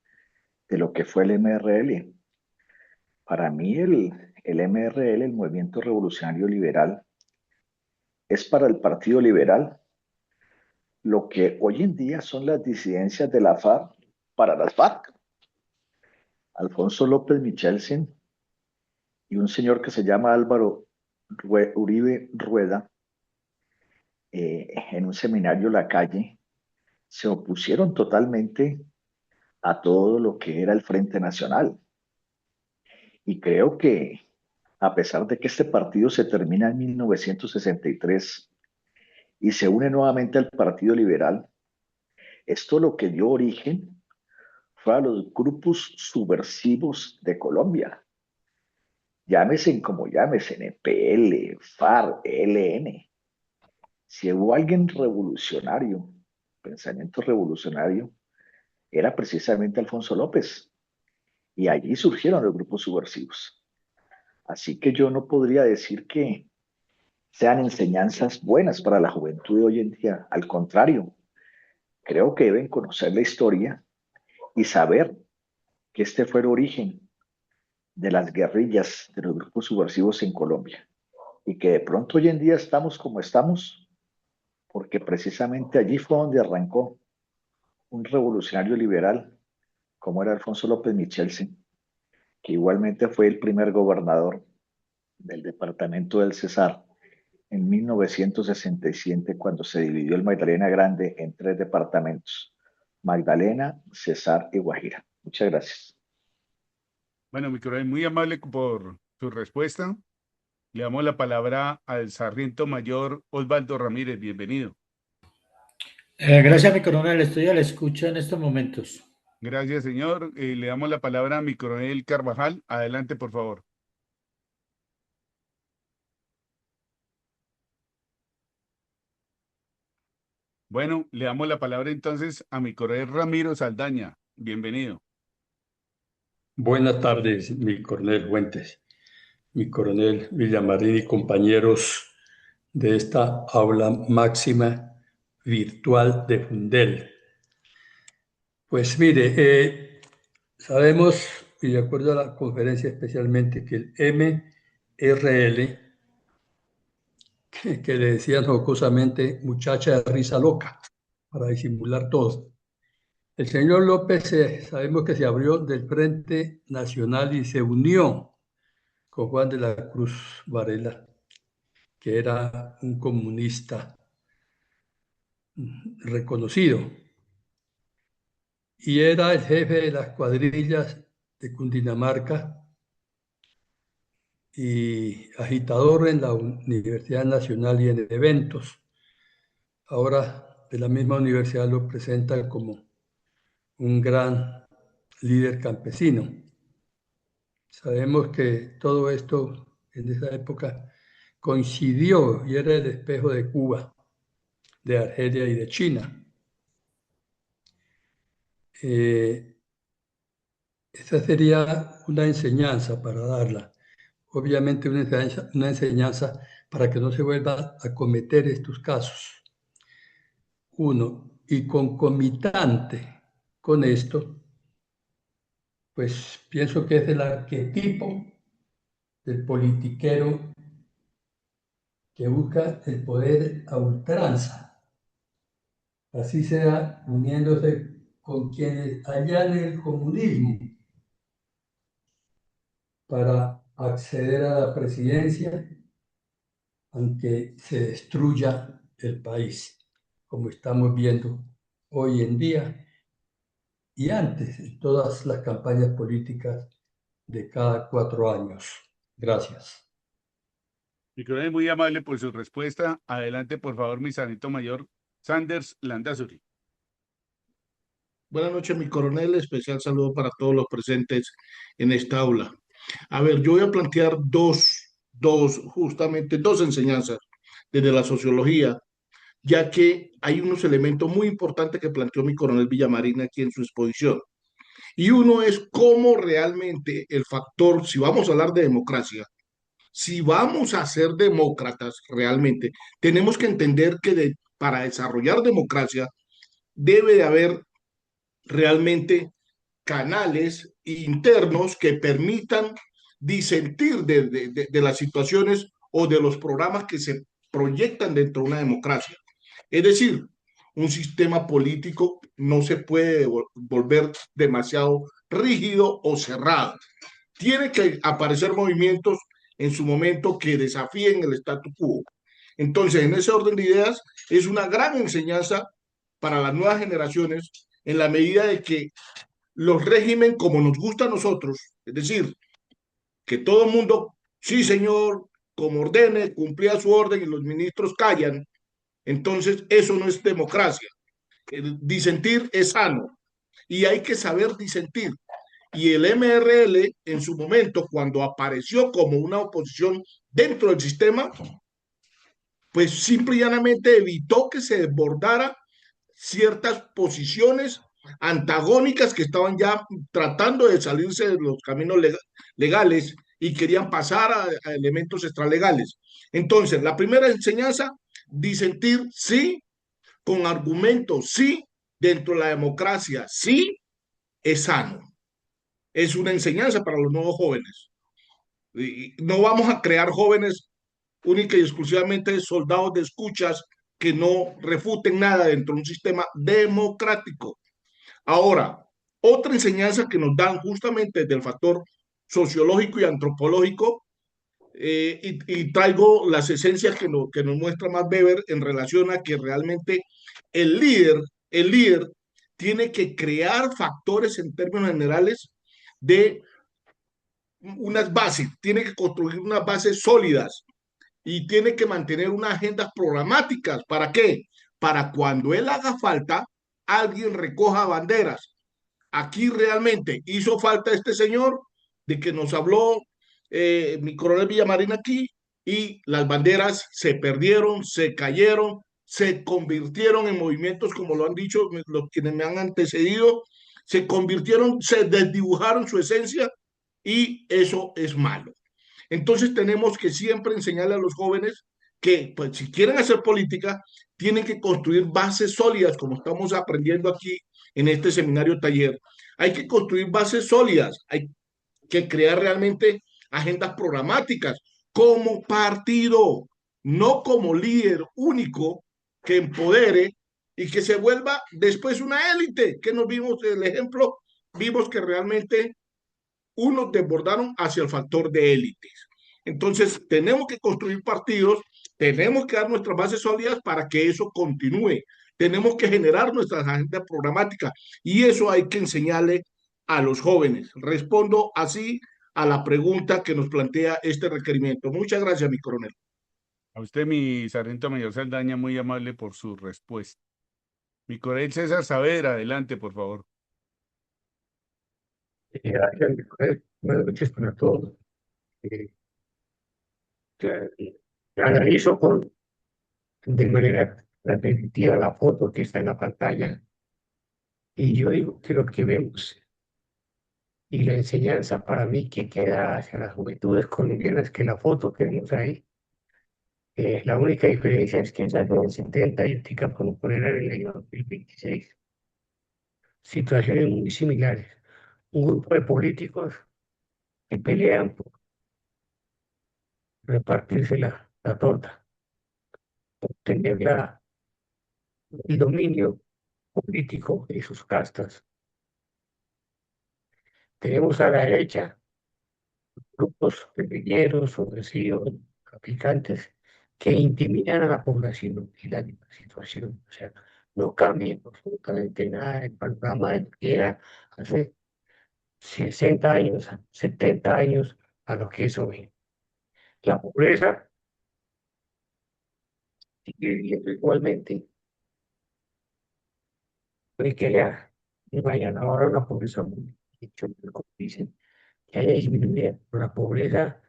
de lo que fue el MRL. Para mí el MRL, el Movimiento Revolucionario Liberal, es para el Partido Liberal lo que hoy en día son las disidencias de la FARC para las FARC. Alfonso López Michelsen y un señor que se llama Álvaro Uribe Rueda, en un seminario La Calle, se opusieron totalmente a todo lo que era el Frente Nacional. Y creo que a pesar de que este partido se termina en 1963 y se une nuevamente al Partido Liberal, esto lo que dio origen fue a los grupos subversivos de Colombia. Llámese como llámese, NPL, FARC, ELN. Si hubo alguien revolucionario, pensamiento revolucionario, era precisamente Alfonso López. Y allí surgieron los grupos subversivos. Así que yo no podría decir que sean enseñanzas buenas para la juventud de hoy en día. Al contrario, creo que deben conocer la historia y saber que este fue el origen de las guerrillas de los grupos subversivos en Colombia. Y que de pronto hoy en día estamos como estamos, porque precisamente allí fue donde arrancó un revolucionario liberal como era Alfonso López Michelsen, que igualmente fue el primer gobernador del departamento del Cesar en 1967, cuando se dividió el Magdalena Grande en tres departamentos: Magdalena, Cesar y Guajira. Muchas gracias. Bueno, mi coronel, muy amable por su respuesta. Le damos la palabra al sargento mayor Osvaldo Ramírez. Bienvenido. Gracias, mi coronel. Estoy a la escucha en estos momentos. Gracias, señor. Le damos la palabra a mi coronel Carvajal. Adelante, por favor. Bueno, le damos la palabra entonces a mi coronel Ramiro Saldaña. Bienvenido. Buenas tardes, mi coronel Fuentes, mi coronel Villamarín y compañeros de esta aula máxima virtual de Fundel. Pues mire, sabemos, y de acuerdo a la conferencia especialmente, que el MRL, que le decían jocosamente muchacha de risa loca, para disimular todo. El señor López, sabemos que se abrió del Frente Nacional y se unió con Juan de la Cruz Varela, que era un comunista reconocido y era el jefe de las cuadrillas de Cundinamarca y agitador en la Universidad Nacional y en eventos. Ahora de la misma universidad lo presentan como un gran líder campesino. Sabemos que todo esto en esa época coincidió y era el espejo de Cuba, de Argelia y de China. Esa sería una enseñanza para darla. Obviamente una enseñanza para que no se vuelva a cometer estos casos. Uno, y concomitante con esto, pues pienso que es el arquetipo del politiquero que busca el poder a ultranza, así sea uniéndose con quienes allanen el comunismo para acceder a la presidencia, aunque se destruya el país, como estamos viendo hoy en día y antes en todas las campañas políticas de cada 4 años. Gracias. Mi coronel, muy amable por su respuesta. Adelante, por favor, mi sargento mayor Sanders Landazuri. Buenas noches, mi coronel. Especial saludo para todos los presentes en esta aula. A ver, yo voy a plantear justamente dos enseñanzas desde la sociología, ya que hay unos elementos muy importantes que planteó mi coronel Villamarín aquí en su exposición. Y uno es cómo realmente el factor, si vamos a hablar de democracia, si vamos a ser demócratas realmente, tenemos que entender que para desarrollar democracia debe de haber realmente canales internos que permitan disentir de las situaciones o de los programas que se proyectan dentro de una democracia. Es decir, un sistema político no se puede volver demasiado rígido o cerrado. Tiene que aparecer movimientos en su momento que desafíen el statu quo. Entonces, en ese orden de ideas, es una gran enseñanza para las nuevas generaciones en la medida de que los regímenes como nos gusta a nosotros, es decir, que todo el mundo, sí señor, como ordene, cumplía su orden y los ministros callan, entonces eso no es democracia. El disentir es sano y hay que saber disentir. Y el MRL en su momento, cuando apareció como una oposición dentro del sistema, pues simple y llanamente evitó que se desbordara ciertas posiciones antagónicas que estaban ya tratando de salirse de los caminos legales y querían pasar a elementos extralegales. Entonces, la primera enseñanza, disentir sí, con argumentos sí, dentro de la democracia sí, es sano. Es una enseñanza para los nuevos jóvenes. Y no vamos a crear jóvenes única y exclusivamente soldados de escuchas que no refuten nada dentro de un sistema democrático. Ahora, otra enseñanza que nos dan justamente del factor sociológico y antropológico, y traigo las esencias que nos muestra Max Weber en relación a que realmente el líder, el líder tiene que crear factores en términos generales de unas bases, tiene que construir unas bases sólidas y tiene que mantener unas agendas programáticas. ¿Para qué? Para cuando él haga falta, alguien recoja banderas. Aquí realmente hizo falta este señor de que nos habló mi coronel Villamarín aquí y las banderas se perdieron, se cayeron, se convirtieron en movimientos, como lo han dicho los quienes me han antecedido, se convirtieron, se desdibujaron su esencia y eso es malo. Entonces tenemos que siempre enseñarle a los jóvenes que, pues, si quieren hacer política, tienen que construir bases sólidas, como estamos aprendiendo aquí en este seminario taller. Hay que construir bases sólidas, hay que crear realmente agendas programáticas como partido, no como líder único que empodere y que se vuelva después una élite, que nos vimos el ejemplo, vimos que realmente unos desbordaron hacia el factor de élites. Entonces, tenemos que construir partidos, tenemos que dar nuestras bases sólidas para que eso continúe. Tenemos que generar nuestras agendas programáticas y eso hay que enseñarle a los jóvenes. Respondo así a la pregunta que nos plantea este requerimiento. Muchas gracias, mi coronel. A usted, mi sargento mayor Saldaña, muy amable por su respuesta. Mi coronel César Saavedra, adelante, por favor. Gracias, Nicolás. Buenas noches para todos. Eh, Analizo de manera repetitiva la foto que está en la pantalla y yo digo que lo que vemos y la enseñanza para mí que queda hacia las juventudes colombianas que la foto que vemos ahí, la única diferencia es que esa es del 70 y esta como poner en el año 2026. Situaciones muy similares. Un grupo de políticos que pelean por repartirse la torta, por tener el dominio político de sus castas. Tenemos a la derecha grupos guerrilleros, subversivos, traficantes, que intimidan a la población y la situación. O sea, no cambia absolutamente nada el panorama de lo que era hace 60 años, 70 años a lo que es hoy. La pobreza sigue viviendo igualmente. No hay que no vayan ahora una pobreza muy, como dicen, que haya disminuido, pero la pobreza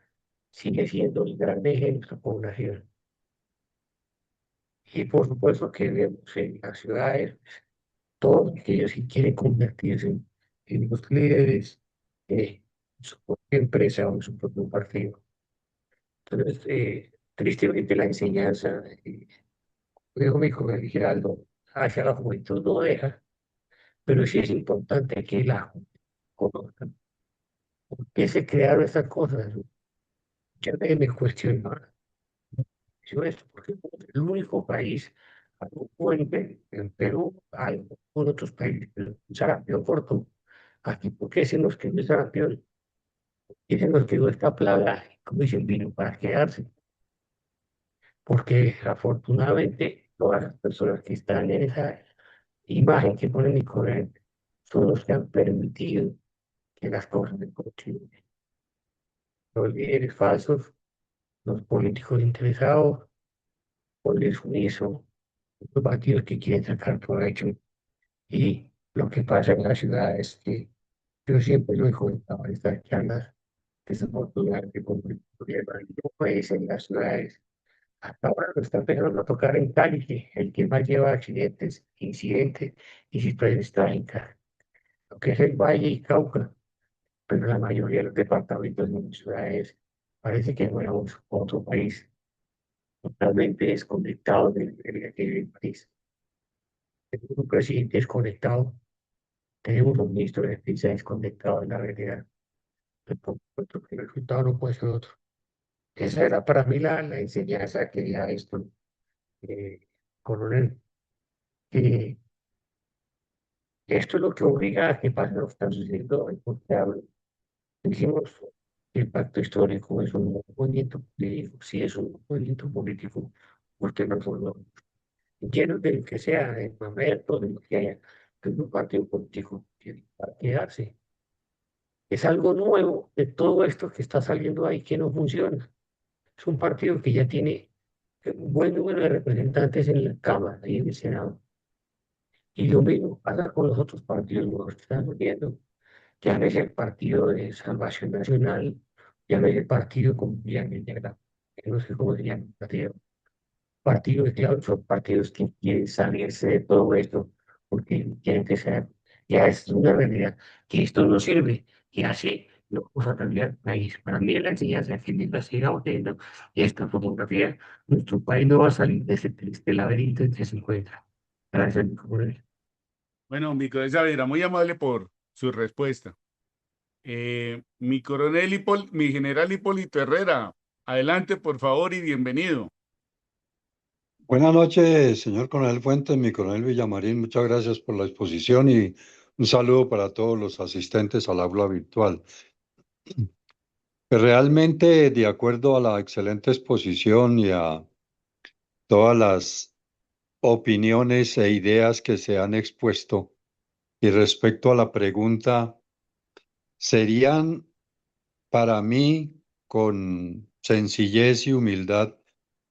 sigue siendo el gran eje de nuestra población. Y por supuesto que vemos en las ciudades todos aquellos que quieren convertirse en los líderes de su propia empresa o en su propio partido. Entonces, tristemente la enseñanza, digo mi colega Geraldo, hacia la juventud no deja, pero sí es importante que la juventud conozca por qué se crearon estas cosas. Muchas veces me cuestiono yo esto, porque somos el único país, algo puente en Perú, algo con otros países, pero un sarampión corto. Aquí, ¿por qué se nos quedó el sarampión? Y se nos quedó esta plaga, como dicen, vino para quedarse. Porque afortunadamente todas las personas que están en esa imagen que ponen en corriente son los que han permitido que las cosas se continúen. Los líderes falsos, los políticos interesados, por el sumiso, los partidos que quieren sacar provecho. Y lo que pasa en la ciudad es que yo siempre lo he comentado en estas charlas, desafortunadamente con el problema del país en las ciudades. Hasta ahora lo está empezando a tocar en Cali, que el que más lleva accidentes, incidentes y situaciones trágicas, lo que es el Valle y Cauca, pero la mayoría de los departamentos de las ciudades parece que fuéramos otro país totalmente desconectado del país. Tenemos un presidente desconectado, tenemos un ministro de defensa desconectado de la realidad. El resultado no puede ser otro. Esa era para mí la enseñanza que ya esto, coronel, que esto es lo que obliga a que pase lo que está sucediendo hoy, porque dijimos que el pacto histórico es un movimiento político, sí es un movimiento político, porque no son llenos de lo que sea, de mamento, de lo que haya, que es un partido político que para quedarse. Es algo nuevo de todo esto que está saliendo ahí que no funciona. Es un partido que ya tiene un buen número de representantes en la Cámara y en el Senado. Y lo mismo pasa con los otros partidos nuevos que están surgiendo. Llámese el Partido de Salvación Nacional, llámese el Partido Colombiano, que no sé cómo se llama, partido de claro, son partidos que quieren salirse de todo esto, porque quieren que sea, ya es una realidad, que esto no sirve, y así no vamos a cambiar el país. Para mí la enseñanza es que mientras sigamos teniendo esta fotografía, nuestro país no va a salir de ese triste laberinto en que se encuentra. Gracias, mi coronel. Bueno, mi coronel Saavedra, muy amable por su respuesta. Mi coronel mi general Hipólito Herrera, adelante por favor y bienvenido. Buenas noches, señor Coronel Fuentes, mi coronel Villamarín. Muchas gracias por la exposición y un saludo para todos los asistentes al aula virtual. Realmente, de acuerdo a la excelente exposición y a todas las opiniones e ideas que se han expuesto, y respecto a la pregunta, serían para mí, con sencillez y humildad,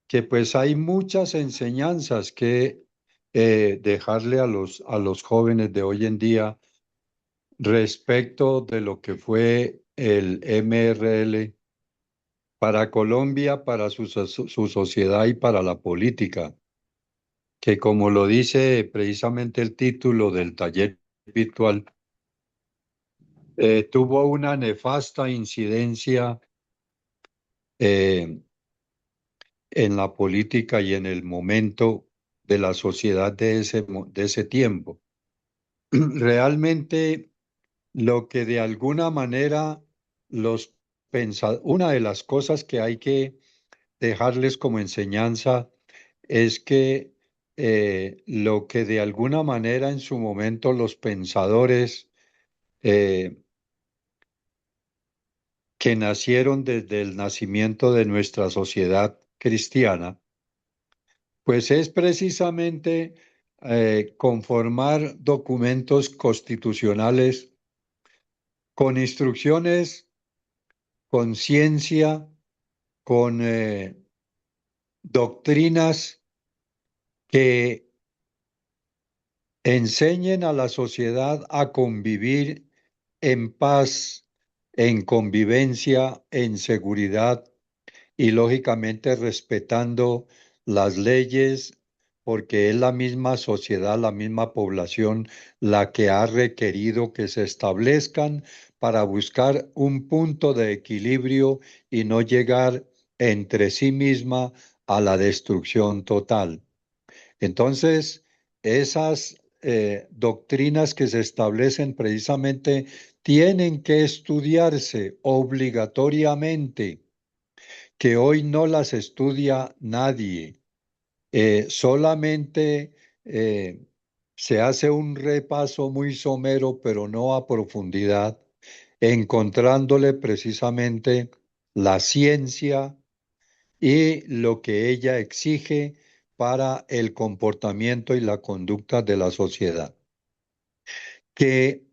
que pues hay muchas enseñanzas que dejarle a los jóvenes de hoy en día respecto de lo que fue el MRL para Colombia, para su sociedad y para la política, que como lo dice precisamente el título del taller virtual, tuvo una nefasta incidencia eh, en la política y en el momento de la sociedad de ese tiempo. Realmente lo que de alguna manera una de las cosas que hay que dejarles como enseñanza es que lo que de alguna manera en su momento los pensadores que nacieron desde el nacimiento de nuestra sociedad cristiana, pues es precisamente conformar documentos constitucionales con instrucciones, con ciencia, con doctrinas que enseñen a la sociedad a convivir en paz, en convivencia, en seguridad y lógicamente respetando las leyes, porque es la misma sociedad, la misma población la que ha requerido que se establezcan para buscar un punto de equilibrio y no llegar entre sí misma a la destrucción total. Entonces, esas doctrinas que se establecen precisamente tienen que estudiarse obligatoriamente, que hoy no las estudia nadie. Solamente se hace un repaso muy somero, pero no a profundidad, encontrándole precisamente la ciencia y lo que ella exige para el comportamiento y la conducta de la sociedad. Que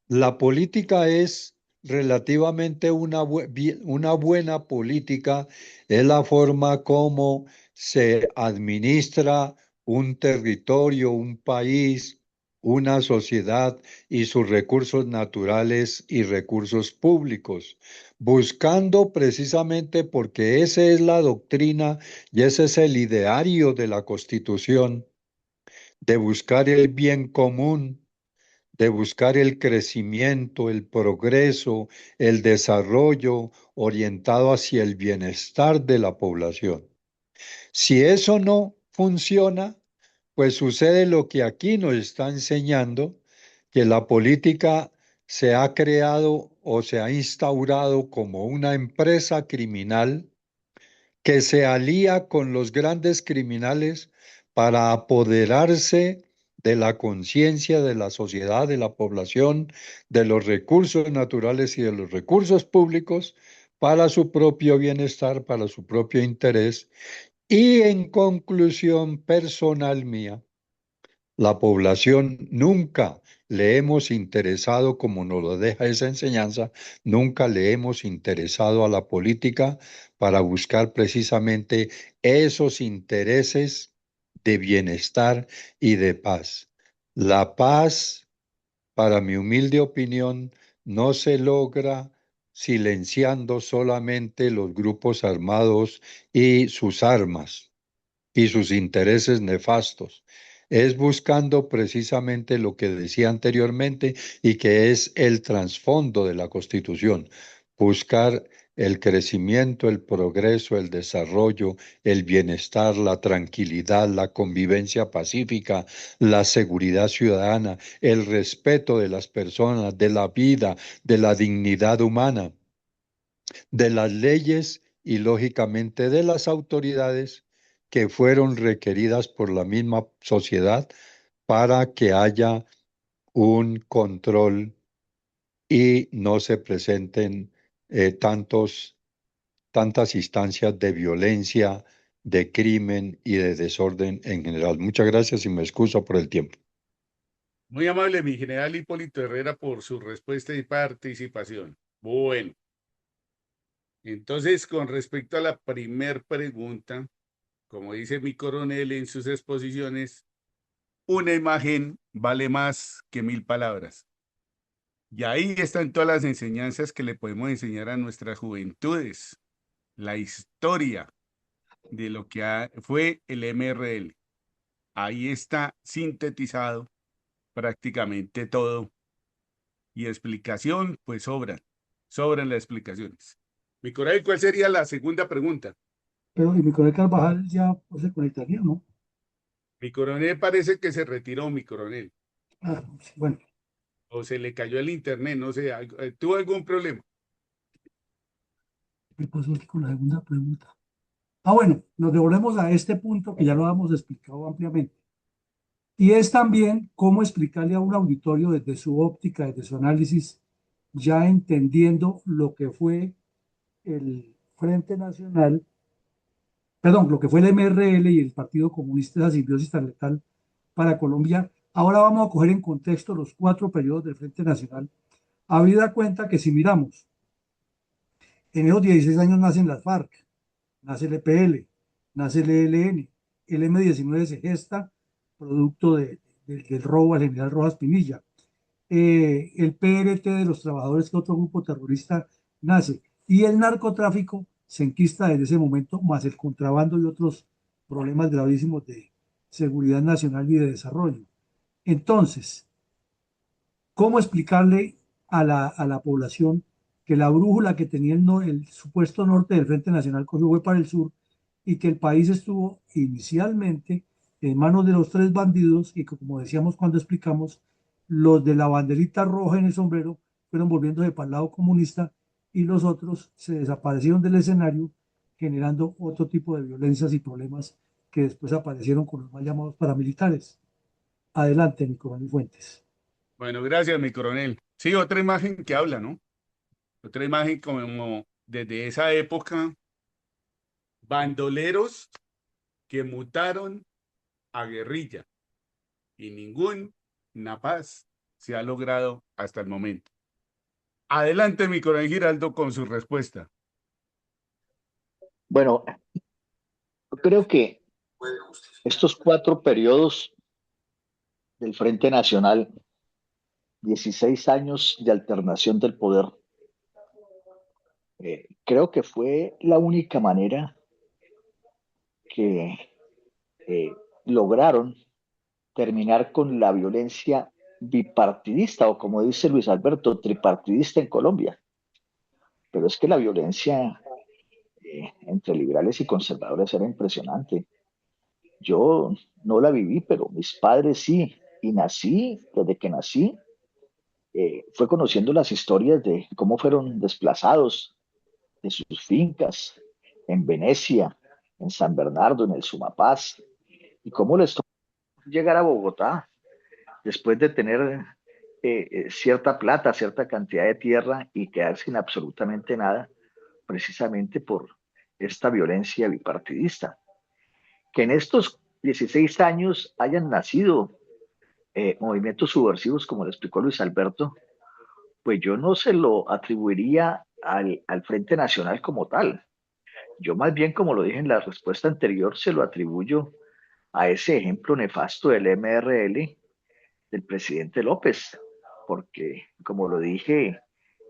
la política es relativamente una buena política, es la forma como se administra un territorio, un país, una sociedad y sus recursos naturales y recursos públicos, buscando precisamente porque esa es la doctrina y ese es el ideario de la Constitución, de buscar el bien común, de buscar el crecimiento, el progreso, el desarrollo orientado hacia el bienestar de la población. Si eso no funciona, pues sucede lo que aquí nos está enseñando, que la política se ha creado o se ha instaurado como una empresa criminal que se alía con los grandes criminales para apoderarse de la conciencia de la sociedad, de la población, de los recursos naturales y de los recursos públicos para su propio bienestar, para su propio interés. Y en conclusión personal mía, la población nunca le hemos interesado, como nos lo deja esa enseñanza, nunca le hemos interesado a la política para buscar precisamente esos intereses de bienestar y de paz. La paz, para mi humilde opinión, no se logra silenciando solamente los grupos armados y sus armas y sus intereses nefastos. Es buscando precisamente lo que decía anteriormente y que es el trasfondo de la Constitución, buscar el crecimiento, el progreso, el desarrollo, el bienestar, la tranquilidad, la convivencia pacífica, la seguridad ciudadana, el respeto de las personas, de la vida, de la dignidad humana, de las leyes y lógicamente de las autoridades que fueron requeridas por la misma sociedad para que haya un control y no se presenten tantas instancias de violencia, de crimen y de desorden en general. Muchas gracias y me excuso por el tiempo. Muy amable, mi general Hipólito Herrera, por su respuesta y participación. Bueno, entonces, con respecto a la primer pregunta, como dice mi coronel en sus exposiciones, una imagen vale más que 1000 palabras. Y ahí están todas las enseñanzas que le podemos enseñar a nuestras juventudes. La historia de lo que fue el MRL. Ahí está sintetizado prácticamente todo. Y explicación, pues sobran las explicaciones. Mi coronel, ¿cuál sería la segunda pregunta? Pero y mi coronel Carvajal ya pues, se conectaría, ¿no? Mi coronel parece que se retiró, mi coronel. Ah, bueno. O se le cayó el internet, no sé, ¿tuvo algún problema? ¿Qué pasó aquí con la segunda pregunta? Ah, bueno, nos devolvemos a este punto que ya lo hemos explicado ampliamente. Y es también cómo explicarle a un auditorio desde su óptica, desde su análisis, ya entendiendo lo que fue el Frente Nacional, perdón, lo que fue el MRL y el Partido Comunista, esa simbiosis tan letal para Colombia. Ahora vamos a coger en contexto los 4 periodos del Frente Nacional, habida cuenta que si miramos, en esos 16 años nacen las FARC, nace el EPL, nace el ELN, el M-19 se gesta producto del robo al general Rojas Pinilla, el PRT de los trabajadores, que otro grupo terrorista nace, y el narcotráfico se enquista desde ese momento, más el contrabando y otros problemas gravísimos de seguridad nacional y de desarrollo. Entonces, ¿cómo explicarle a la población que la brújula que tenía el supuesto norte del Frente Nacional cogió fue para el sur y que el país estuvo inicialmente en manos de los tres bandidos y que, como decíamos cuando explicamos, los de la banderita roja en el sombrero fueron volviéndose para el lado comunista y los otros se desaparecieron del escenario, generando otro tipo de violencias y problemas que después aparecieron con los mal llamados paramilitares. Adelante, mi coronel Fuentes. Bueno, gracias, mi coronel. Sí, otra imagen que habla, ¿no? Otra imagen como desde esa época, bandoleros que mutaron a guerrilla y ninguna paz se ha logrado hasta el momento. Adelante, mi coronel Giraldo, con su respuesta. Bueno, yo creo que estos 4 periodos del Frente Nacional, 16 años de alternación del poder, creo que fue la única manera que eh, lograron terminar con la violencia bipartidista o, como dice Luis Alberto, tripartidista en Colombia. Pero es que la violencia entre liberales y conservadores era impresionante. Yo no la viví, pero mis padres sí. Y nací, desde que nací, fue conociendo las historias de cómo fueron desplazados de sus fincas en Venecia, en San Bernardo, en el Sumapaz, y cómo les tocó llegar a Bogotá después de tener cierta plata, cierta cantidad de tierra y quedar sin absolutamente nada, precisamente por esta violencia bipartidista. Que en estos 16 años hayan nacido movimientos subversivos, como le explicó Luis Alberto, pues yo no se lo atribuiría al Frente Nacional como tal. Yo más bien, como lo dije en la respuesta anterior, se lo atribuyo a ese ejemplo nefasto del MRL del presidente López, porque, como lo dije,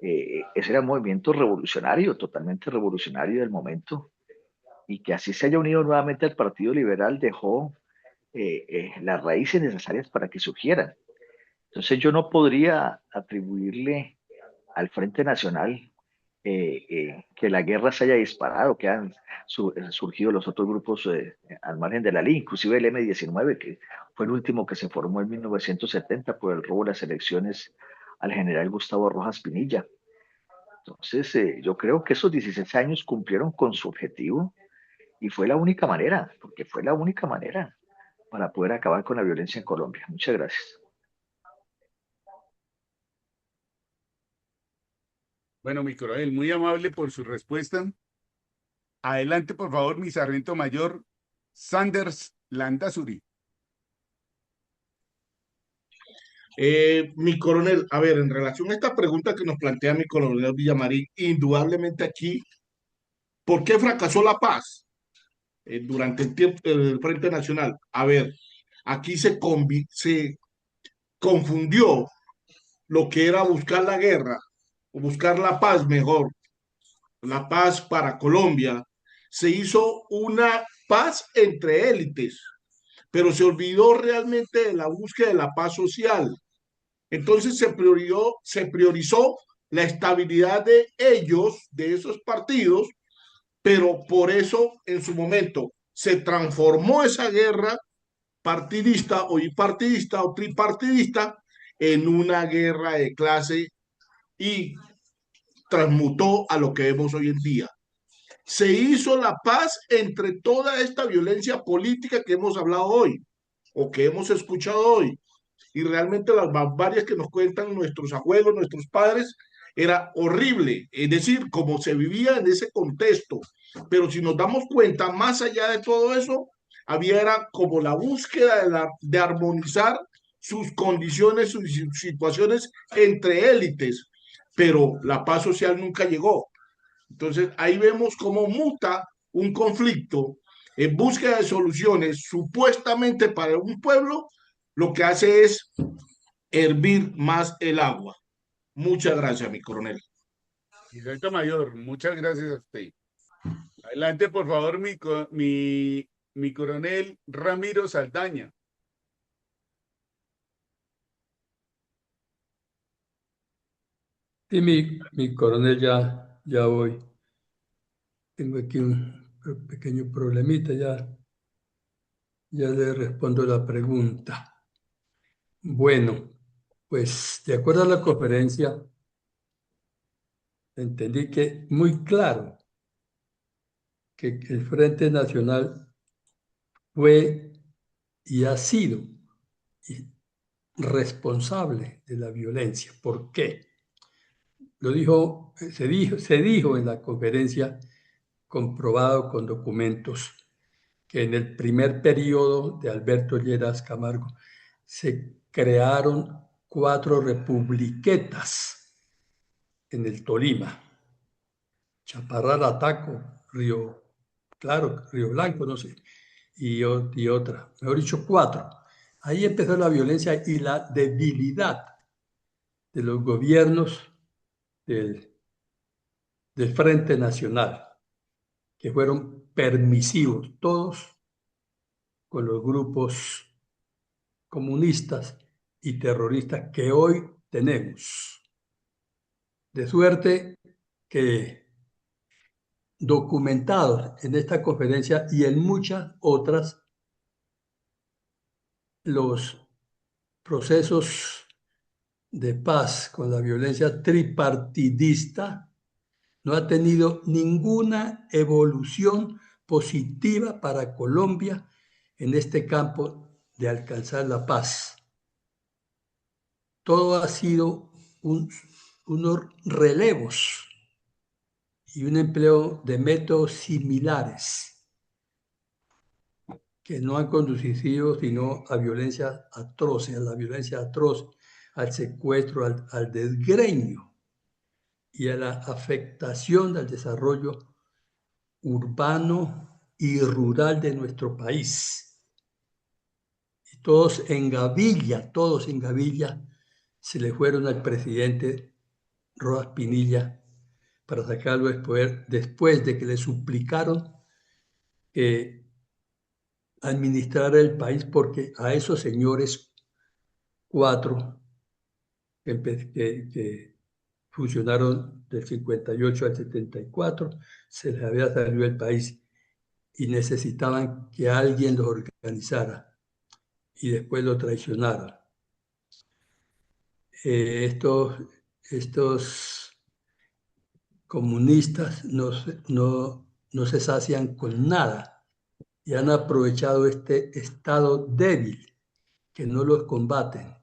ese era un movimiento revolucionario, totalmente revolucionario del momento, y que así se haya unido nuevamente al Partido Liberal dejó las raíces necesarias para que surgieran. Entonces yo no podría atribuirle al Frente Nacional que la guerra se haya disparado, que han surgido los otros grupos al margen de la ley, inclusive el M-19, que fue el último que se formó en 1970 por el robo de las elecciones al general Gustavo Rojas Pinilla. Entonces, yo creo que esos 16 años cumplieron con su objetivo y fue la única manera, porque fue la única manera para poder acabar con la violencia en Colombia. Muchas gracias. Bueno, mi coronel, muy amable por su respuesta. Adelante, por favor, mi sargento mayor, Sanders Landazuri. Mi coronel, a ver, en relación a esta pregunta que nos plantea mi coronel Villamarín, indudablemente aquí, ¿por qué fracasó la paz durante el tiempo del Frente Nacional? A ver, aquí se confundió lo que era buscar la guerra, o buscar la paz mejor, la paz para Colombia. Se hizo una paz entre élites, pero se olvidó realmente de la búsqueda de la paz social. Entonces se priorizó la estabilidad de ellos, de esos partidos, pero por eso en su momento se transformó esa guerra partidista o bipartidista o tripartidista en una guerra de clase y transmutó a lo que vemos hoy en día. Se hizo la paz entre toda esta violencia política que hemos hablado hoy o que hemos escuchado hoy. Y realmente las barbarias que nos cuentan nuestros abuelos, nuestros padres, era horrible, es decir, cómo se vivía en ese contexto. Pero si nos damos cuenta, más allá de todo eso, había era como la búsqueda de armonizar sus condiciones, sus situaciones entre élites, pero la paz social nunca llegó. Entonces ahí vemos cómo muta un conflicto en búsqueda de soluciones supuestamente para un pueblo, lo que hace es hervir más el agua. Muchas gracias, mi coronel. Sargento mayor, muchas gracias a usted. Adelante, por favor, mi coronel Ramiro Saldaña. Sí, mi coronel, ya voy. Tengo aquí un pequeño problemita, ya le respondo la pregunta. Bueno, pues de acuerdo a la conferencia, entendí que muy claro que el Frente Nacional fue y ha sido responsable de la violencia. ¿Por qué? Se dijo en la conferencia, comprobado con documentos, que en el primer periodo de Alberto Lleras Camargo se crearon 4 republiquetas en el Tolima: Chaparral, Ataco, Río Claro, Río Blanco, no sé, y otra, mejor dicho, 4. Ahí empezó la violencia y la debilidad de los gobiernos del Frente Nacional, que fueron permisivos todos con los grupos comunistas y terroristas que hoy tenemos. De suerte que, documentados en esta conferencia y en muchas otras, los procesos de paz con la violencia tripartidista no ha tenido ninguna evolución positiva para Colombia en este campo de alcanzar la paz. Todo ha sido unos relevos y un empleo de métodos similares que no han conducido sino a violencia atroz, al secuestro, al desgreño y a la afectación del desarrollo urbano y rural de nuestro país. Y todos en gavilla, se le fueron al presidente Rojas Pinilla para sacarlo del poder después de que le suplicaron que administrara el país, porque a esos señores 4 que funcionaron del 58 al 74, se les había salido el país y necesitaban que alguien los organizara y después lo traicionara. Estos comunistas no se sacian con nada y han aprovechado este estado débil que no los combaten.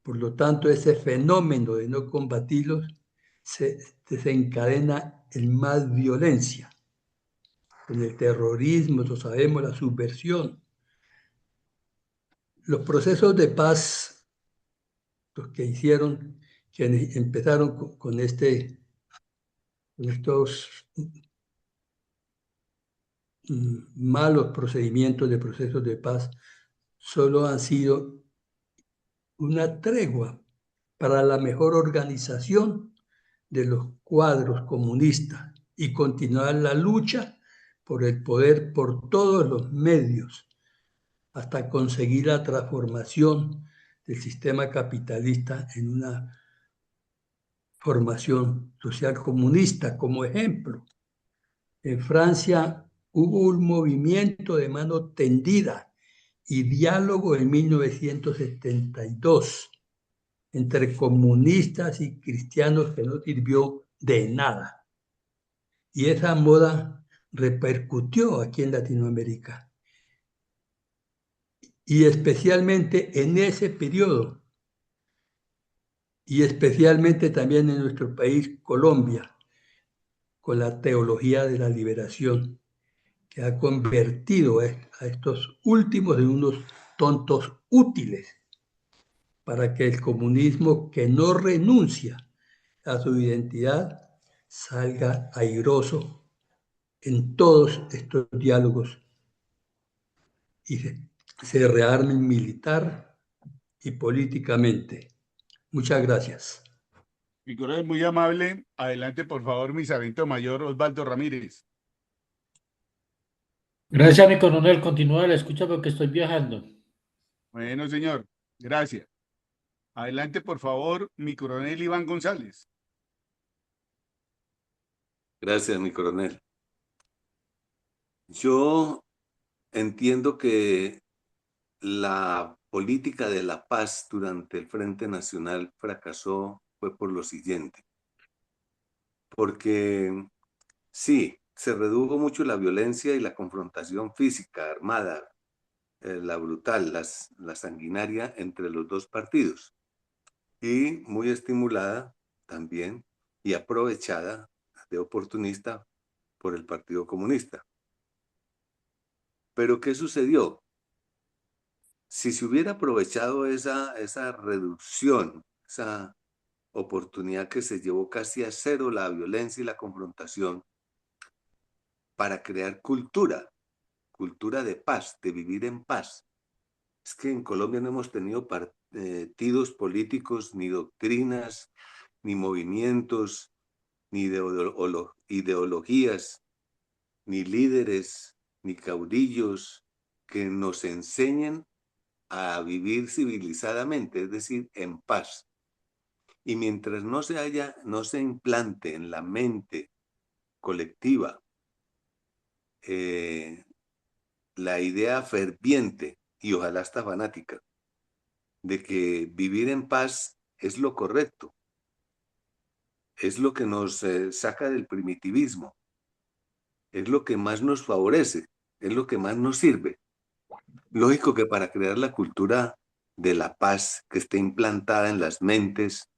Por lo tanto, ese fenómeno de no combatirlos se desencadena en más violencia, en el terrorismo, lo sabemos, la subversión. Los procesos de paz, los que hicieron, que empezaron con estos malos procedimientos de procesos de paz, solo han sido una tregua para la mejor organización de los cuadros comunistas y continuar la lucha por el poder por todos los medios hasta conseguir la transformación del sistema capitalista en una formación social comunista. Como ejemplo, en Francia hubo un movimiento de mano tendida y diálogo en 1972 entre comunistas y cristianos que no sirvió de nada. Y esa moda repercutió aquí en Latinoamérica. Y especialmente en ese periodo, y especialmente también en nuestro país, Colombia, con la teología de la liberación, que ha convertido a estos últimos en unos tontos útiles para que el comunismo, que no renuncia a su identidad, salga airoso en todos estos diálogos y se rearmen militar y políticamente. Muchas gracias. Mi coronel, muy amable. Adelante, por favor, mi sargento mayor Osvaldo Ramírez. Gracias, mi coronel. Continúa la escucha porque estoy viajando. Bueno, señor, gracias. Adelante, por favor, mi coronel Iván González. Gracias, mi coronel. Yo entiendo que la política de la paz durante el Frente Nacional fracasó fue por lo siguiente. Porque sí, se redujo mucho la violencia y la confrontación física, armada, la brutal, la sanguinaria entre los dos partidos. Y muy estimulada también y aprovechada de oportunista por el Partido Comunista. Pero ¿qué sucedió? Si se hubiera aprovechado esa reducción, esa oportunidad que se llevó casi a cero la violencia y la confrontación para crear cultura de paz, de vivir en paz. Es que en Colombia no hemos tenido partidos políticos, ni doctrinas, ni movimientos, ni ideologías, ni líderes, ni caudillos que nos enseñen a vivir civilizadamente, es decir, en paz. Y mientras no se implante en la mente colectiva la idea ferviente y ojalá hasta fanática de que vivir en paz es lo correcto, es lo que nos saca del primitivismo, es lo que más nos favorece, es lo que más nos sirve. Lógico que para crear la cultura de la paz que esté implantada en las mentes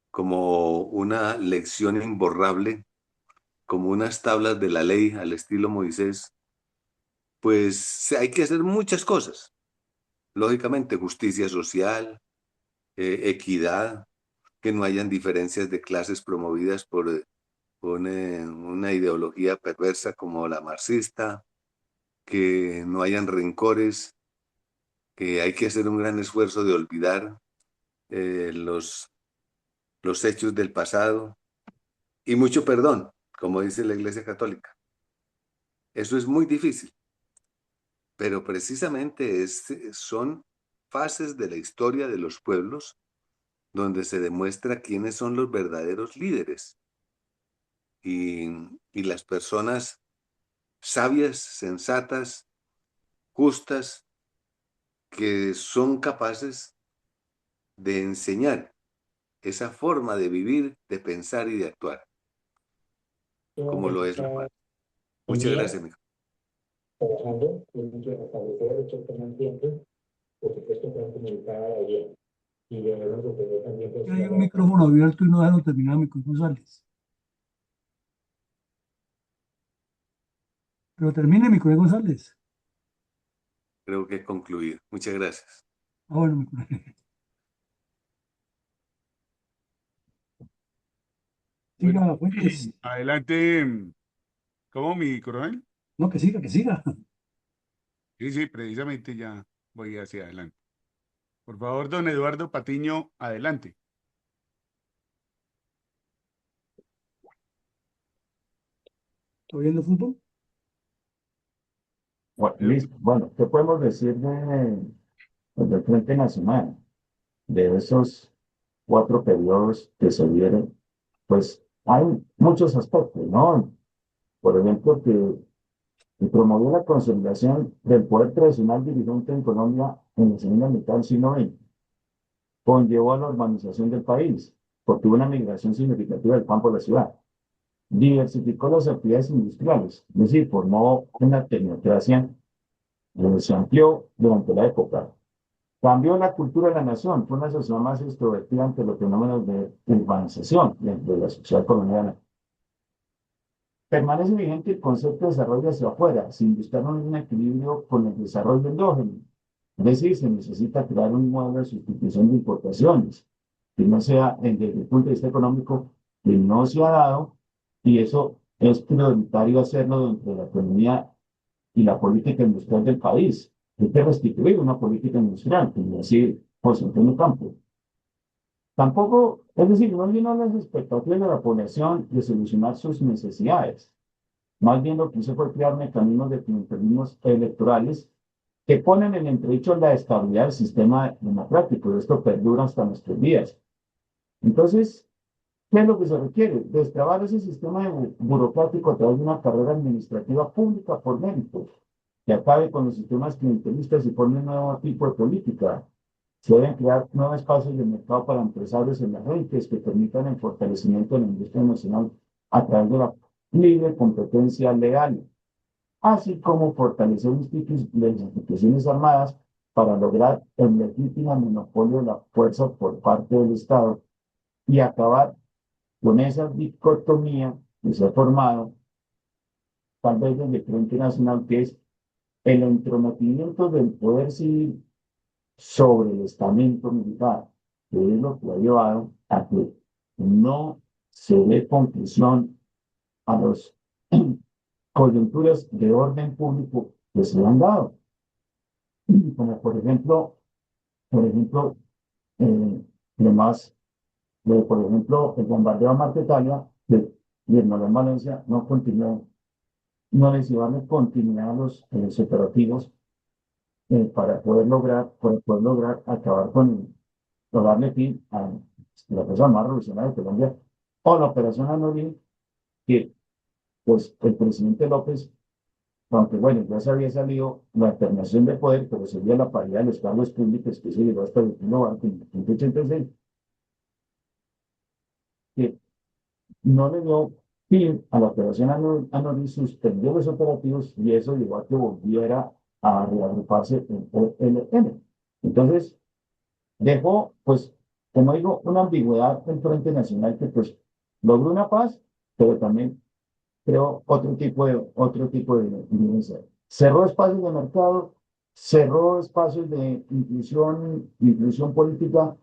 como una lección imborrable, como unas tablas de la ley al estilo Moisés, pues hay que hacer muchas cosas. Lógicamente, justicia social, equidad, que no hayan diferencias de clases promovidas por una ideología perversa como la marxista, que no hayan rencores, que hay que hacer un gran esfuerzo de olvidar los hechos del pasado y mucho perdón, como dice la Iglesia Católica. Eso es muy difícil, pero precisamente son fases de la historia de los pueblos donde se demuestra quiénes son los verdaderos líderes y las personas sabias, sensatas, justas, que son capaces de enseñar esa forma de vivir, de pensar y de actuar, como lo es la paz. Muchas gracias, mijo. Trabajando, tienen que restablecer estos pendientes, por supuesto, para comunicar ayer. Y debemos de tener también Hay un micrófono abierto y no dejan terminar, mi González. Pero termine, mi González. Creo que he concluido. Muchas gracias. Ah, bueno, mi coronel. Siga, Fuentes. Adelante, ¿cómo, mi coronel? No, que siga, que siga. Sí, precisamente ya voy hacia adelante. Por favor, don Eduardo Patiño, adelante. ¿Estoy viendo fútbol? Bueno, listo. Bueno, ¿qué podemos decir del Frente Nacional? De esos 4 periodos que se dieron, pues hay muchos aspectos, ¿no? Por ejemplo, que promovió la consolidación del poder tradicional dirigente en Colombia en la segunda mitad del siglo XX. Conllevó a la urbanización del país, porque hubo una migración significativa del campo a la ciudad. Diversificó las actividades industriales, es decir, formó una tecnocracia, se amplió durante la época. Cambió la cultura de la nación, fue una sociedad más extrovertida ante los fenómenos de urbanización dentro de la sociedad colombiana. Permanece vigente el concepto de desarrollo hacia afuera, sin buscar un equilibrio con el desarrollo endógeno. Es decir, se necesita crear un modelo de sustitución de importaciones, que no sea, desde el punto de vista económico, que no se ha dado, y eso es prioritario hacerlo dentro de la economía y la política industrial del país. Hay que restituir una política industrial, como decir José Antonio Campos. Tampoco, es decir, no llenó las expectativas de la población de solucionar sus necesidades. Más bien lo que hizo fue crear mecanismos de clientelismos electorales que ponen en entredicho la estabilidad del sistema democrático, y esto perdura hasta nuestros días. Entonces, ¿qué es lo que se requiere? Destrabar ese sistema burocrático a través de una carrera administrativa pública por méritos, que acabe con los sistemas clientelistas y forme un nuevo tipo de política. Se deben crear nuevos espacios de mercado para empresarios emergentes que permitan el fortalecimiento de la industria nacional a través de la libre competencia legal, así como fortalecer las instituciones armadas para lograr el legítimo monopolio de la fuerza por parte del Estado y acabar con esa dicotomía que se ha formado, tal vez desde el Frente Nacional, que es el entrometimiento del poder civil sobre el estamento militar, que es lo que ha llevado a que no se dé conclusión a las coyunturas de orden público que se han dado, como por ejemplo, además, por ejemplo, el bombardeo a Marca Italia y el en Valencia no continuó, no les iba a dar continuidad a los operativos para poder lograr acabar o darle fin a la cosa más revolucionaria de Colombia, o la operación Anorí, que pues el presidente López, aunque bueno, ya se había salido la alternación de poder, pero sería la paridad de los cargos públicos, que se llegó hasta el 1986, que no le dio fin a la operación Anorí, suspendió los operativos y eso llevó a que volviera a reagruparse en OLN. Entonces, dejó, pues, como digo, una ambigüedad en Frente Nacional que, pues, logró una paz, pero también creó otro tipo de violencia. Cerró espacios de mercado, cerró espacios de inclusión política.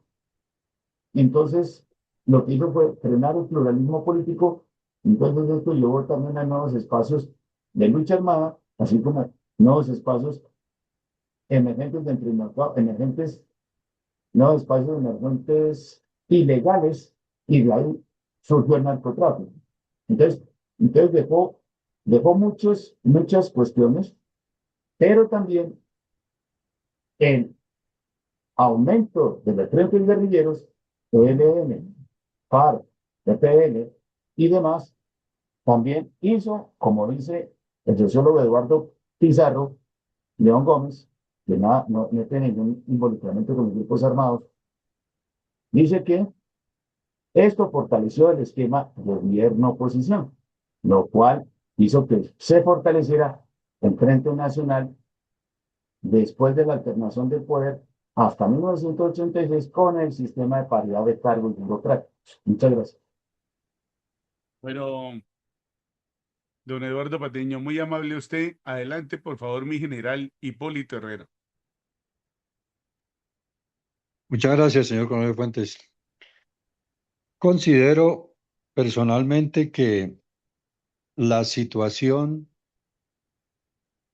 Entonces, lo que hizo fue frenar el pluralismo político. Entonces, esto llevó también a nuevos espacios de lucha armada, así como nuevos espacios emergentes dentro del mercado, nuevos espacios emergentes ilegales, y de ahí surgió el narcotráfico. Entonces, dejó muchas cuestiones, pero también el aumento de los frentes guerrilleros, ELN, FARC, EPL y demás, también hizo, como dice el sociólogo Eduardo Pizarro, León Gómez, que no tiene ningún involucramiento con los grupos armados, dice que esto fortaleció el esquema gobierno-oposición, lo cual hizo que se fortaleciera el Frente Nacional después de la alternación del poder hasta 1986 con el sistema de paridad de cargos burocráticos. Muchas gracias. Bueno, don Eduardo Patiño, muy amable usted. Adelante, por favor, mi general Hipólito Herrera. Muchas gracias, señor Coronel Fuentes. Considero personalmente que la situación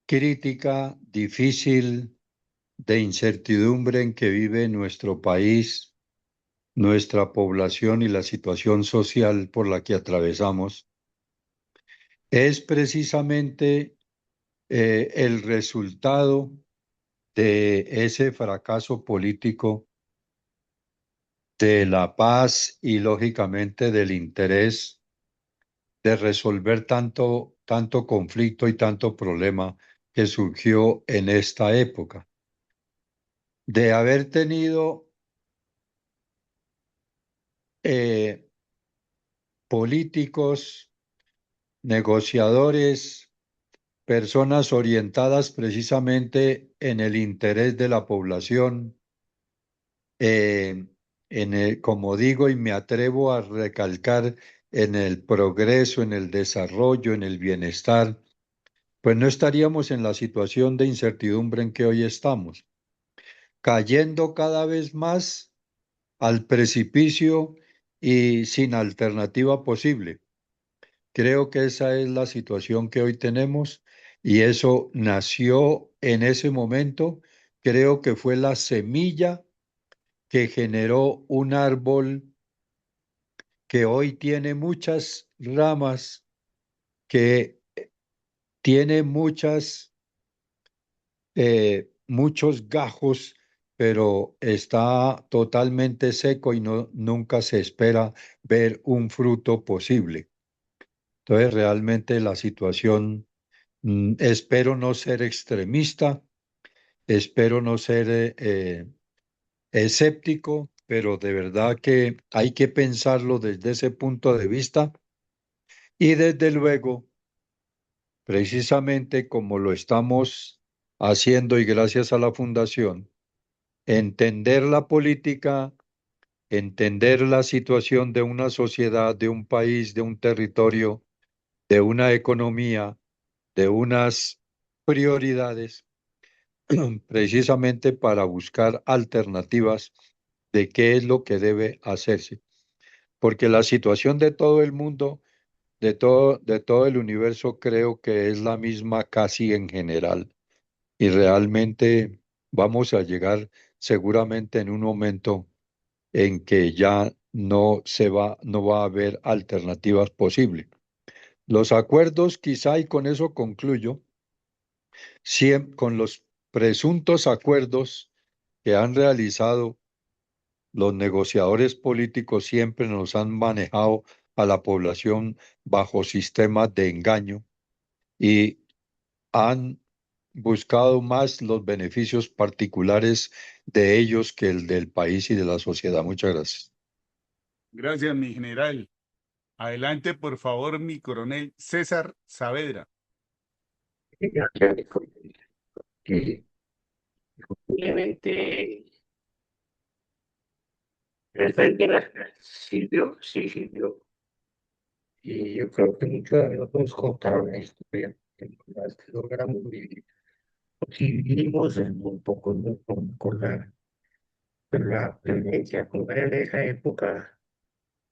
crítica, difícil, de incertidumbre en que vive nuestro país, nuestra población y la situación social por la que atravesamos, es precisamente el resultado de ese fracaso político, de la paz y lógicamente del interés de resolver tanto conflicto y tanto problema que surgió en esta época. De haber tenido políticos, negociadores, personas orientadas precisamente en el interés de la población, como digo y me atrevo a recalcar, en el progreso, en el desarrollo, en el bienestar, pues no estaríamos en la situación de incertidumbre en que hoy estamos, cayendo cada vez más al precipicio y sin alternativa posible. Creo que esa es la situación que hoy tenemos y eso nació en ese momento. Creo que fue la semilla que generó un árbol que hoy tiene muchas ramas, que tiene muchas muchos gajos, pero está totalmente seco y nunca se espera ver un fruto posible. Entonces, realmente la situación, espero no ser extremista, espero no ser escéptico, pero de verdad que hay que pensarlo desde ese punto de vista y desde luego, precisamente como lo estamos haciendo y gracias a la fundación, entender la política, entender la situación de una sociedad, de un país, de un territorio, de una economía, de unas prioridades, precisamente para buscar alternativas de qué es lo que debe hacerse. Porque la situación de todo el mundo, de todo el universo, creo que es la misma casi en general. Y realmente vamos a llegar seguramente en un momento en que ya no va a haber alternativas posibles. Los acuerdos, quizá, y con eso concluyo, con los presuntos acuerdos que han realizado los negociadores políticos, siempre nos han manejado a la población bajo sistemas de engaño y han buscado más los beneficios particulares de ellos que el del país y de la sociedad. Muchas gracias. Gracias, mi general. Adelante, por favor, mi coronel César Saavedra. Que obviamente el Frente Nacional sirvió, sí sirvió. Y yo creo que muchos de nosotros contaron la historia que logramos vivir. Si vivimos en un poco con la violencia, como era en esa época,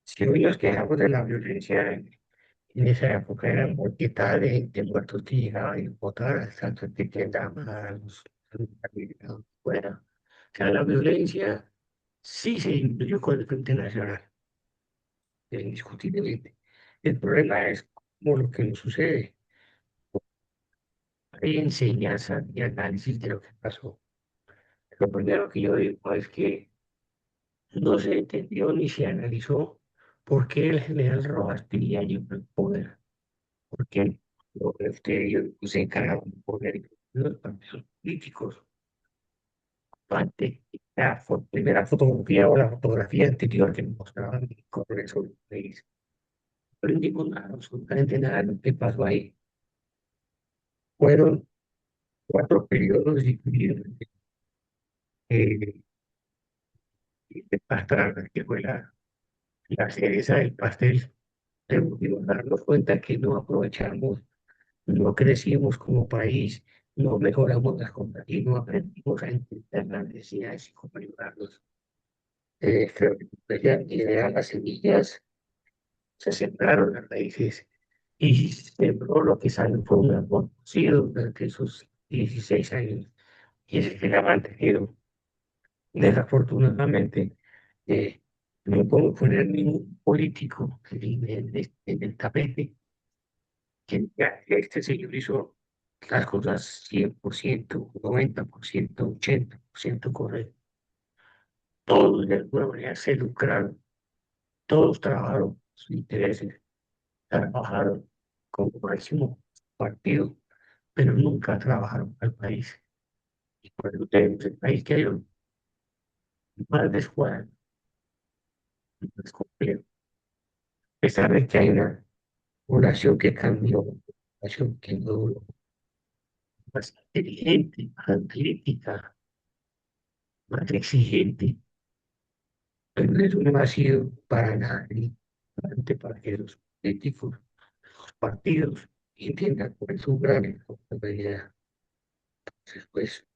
si hoy nos quejamos de la violencia, en esa época era multitud de gente muertos que llegaba y botaba tanto que andaban a los fuera. O sea, la violencia sí se incluyó con el Frente Nacional, indiscutiblemente. El problema es como lo que nos sucede. Hay enseñanza y análisis de lo que pasó. Lo primero que yo digo es que no se entendió ni se analizó por qué el general Rojas tenía el poder, por qué ellos se encargaban de poner los partidos políticos. Ante la primera fotografía o la fotografía anterior que me mostraban el Congreso del país, no aprendimos nada, absolutamente nada de lo que pasó ahí. Fueron 4 periodos divididos de Pastrana, que fue la cereza del pastel. Debemos darnos cuenta que no aprovechamos, no crecimos como país, no mejoramos las cosas y no aprendimos a entender las necesidades y cómo ayudarlos. Creo que ya idear las semillas, se sembraron las raíces y se sembró lo que salió fue un árbol cocido durante esos 16 años y ese que la mantenido. Desafortunadamente, eh, no puedo poner ningún político en el tapete que diga, este señor hizo las cosas 100%, 90%, 80% correcto. Todos de alguna manera se lucraron, todos trabajaron sus intereses, trabajaron como máximo partido, pero nunca trabajaron al país. Y por eso tenemos el país que hay hoy, más descuadrado, más complejo. A pesar de que hay una población que cambió, una población que no más inteligente, más analítica, más exigente, pero eso no ha sido para nada importante para que los políticos, los partidos entiendan cuál es su gran responsabilidad. Entonces, pues,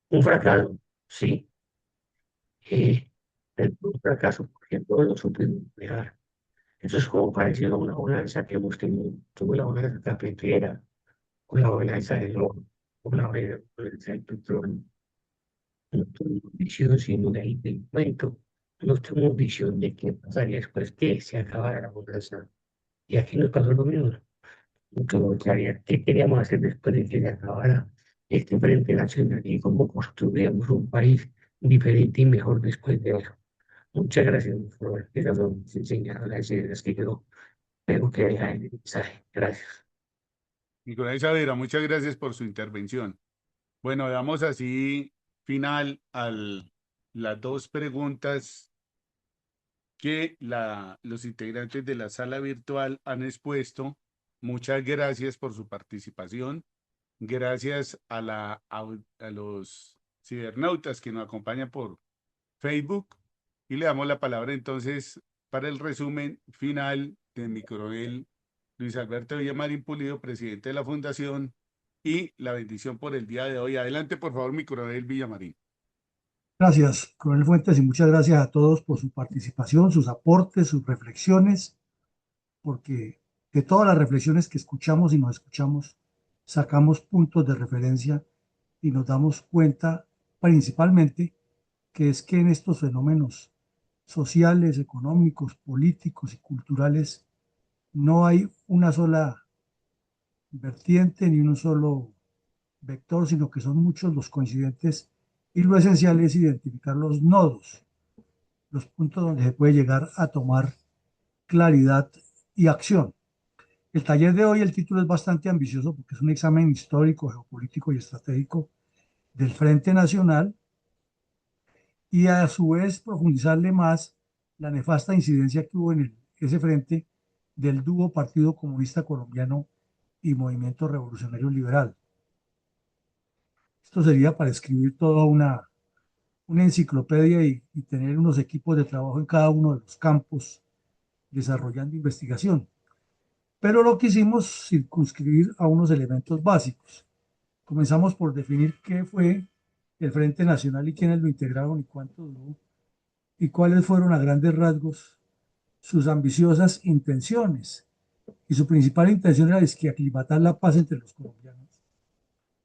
un fracaso, sí, un fracaso porque no lo supimos dejar. Eso es como parecido a una bonanza que hemos tenido. Tuve la bonanza cafetera, con la bonanza del oro, con la bonanza del petróleo. No tuvimos visión sino de ahí del momento. No tuvimos visión de qué pasaría después que se acabara la bonanza. Y aquí nos pasó lo mismo. No tuvimos claridad qué queríamos hacer después de que se acabara este Frente Nacional y cómo construyamos un país diferente y mejor después de eso. Muchas gracias por habernos enseñado las ideas que yo tengo que dejar en el mensaje. Gracias. Nicolás Saavedra, muchas gracias por su intervención. Bueno, damos así final a las dos preguntas que los integrantes de la sala virtual han expuesto. Muchas gracias por su participación. Gracias a los cibernautas que nos acompañan por Facebook. Y le damos la palabra entonces para el resumen final de mi coronel Luis Alberto Villamarín Pulido, presidente de la Fundación, y la bendición por el día de hoy. Adelante, por favor, mi coronel Villamarín. Gracias, coronel Fuentes, y muchas gracias a todos por su participación, sus aportes, sus reflexiones, porque de todas las reflexiones que escuchamos y nos escuchamos, sacamos puntos de referencia y nos damos cuenta principalmente que es que en estos fenómenos sociales, económicos, políticos y culturales no hay una sola vertiente ni un solo vector, sino que son muchos los coincidentes y lo esencial es identificar los nodos, los puntos donde se puede llegar a tomar claridad y acción. El taller de hoy, el título es bastante ambicioso porque es un examen histórico, geopolítico y estratégico del Frente Nacional y a su vez profundizarle más la nefasta incidencia que hubo en ese frente del dúo Partido Comunista Colombiano y Movimiento Revolucionario Liberal. Esto sería para escribir toda una enciclopedia y tener unos equipos de trabajo en cada uno de los campos desarrollando investigación. Pero lo quisimos circunscribir a unos elementos básicos. Comenzamos por definir qué fue el Frente Nacional y quiénes lo integraron y cuánto duró, y cuáles fueron a grandes rasgos sus ambiciosas intenciones. Y su principal intención era que aclimatar la paz entre los colombianos,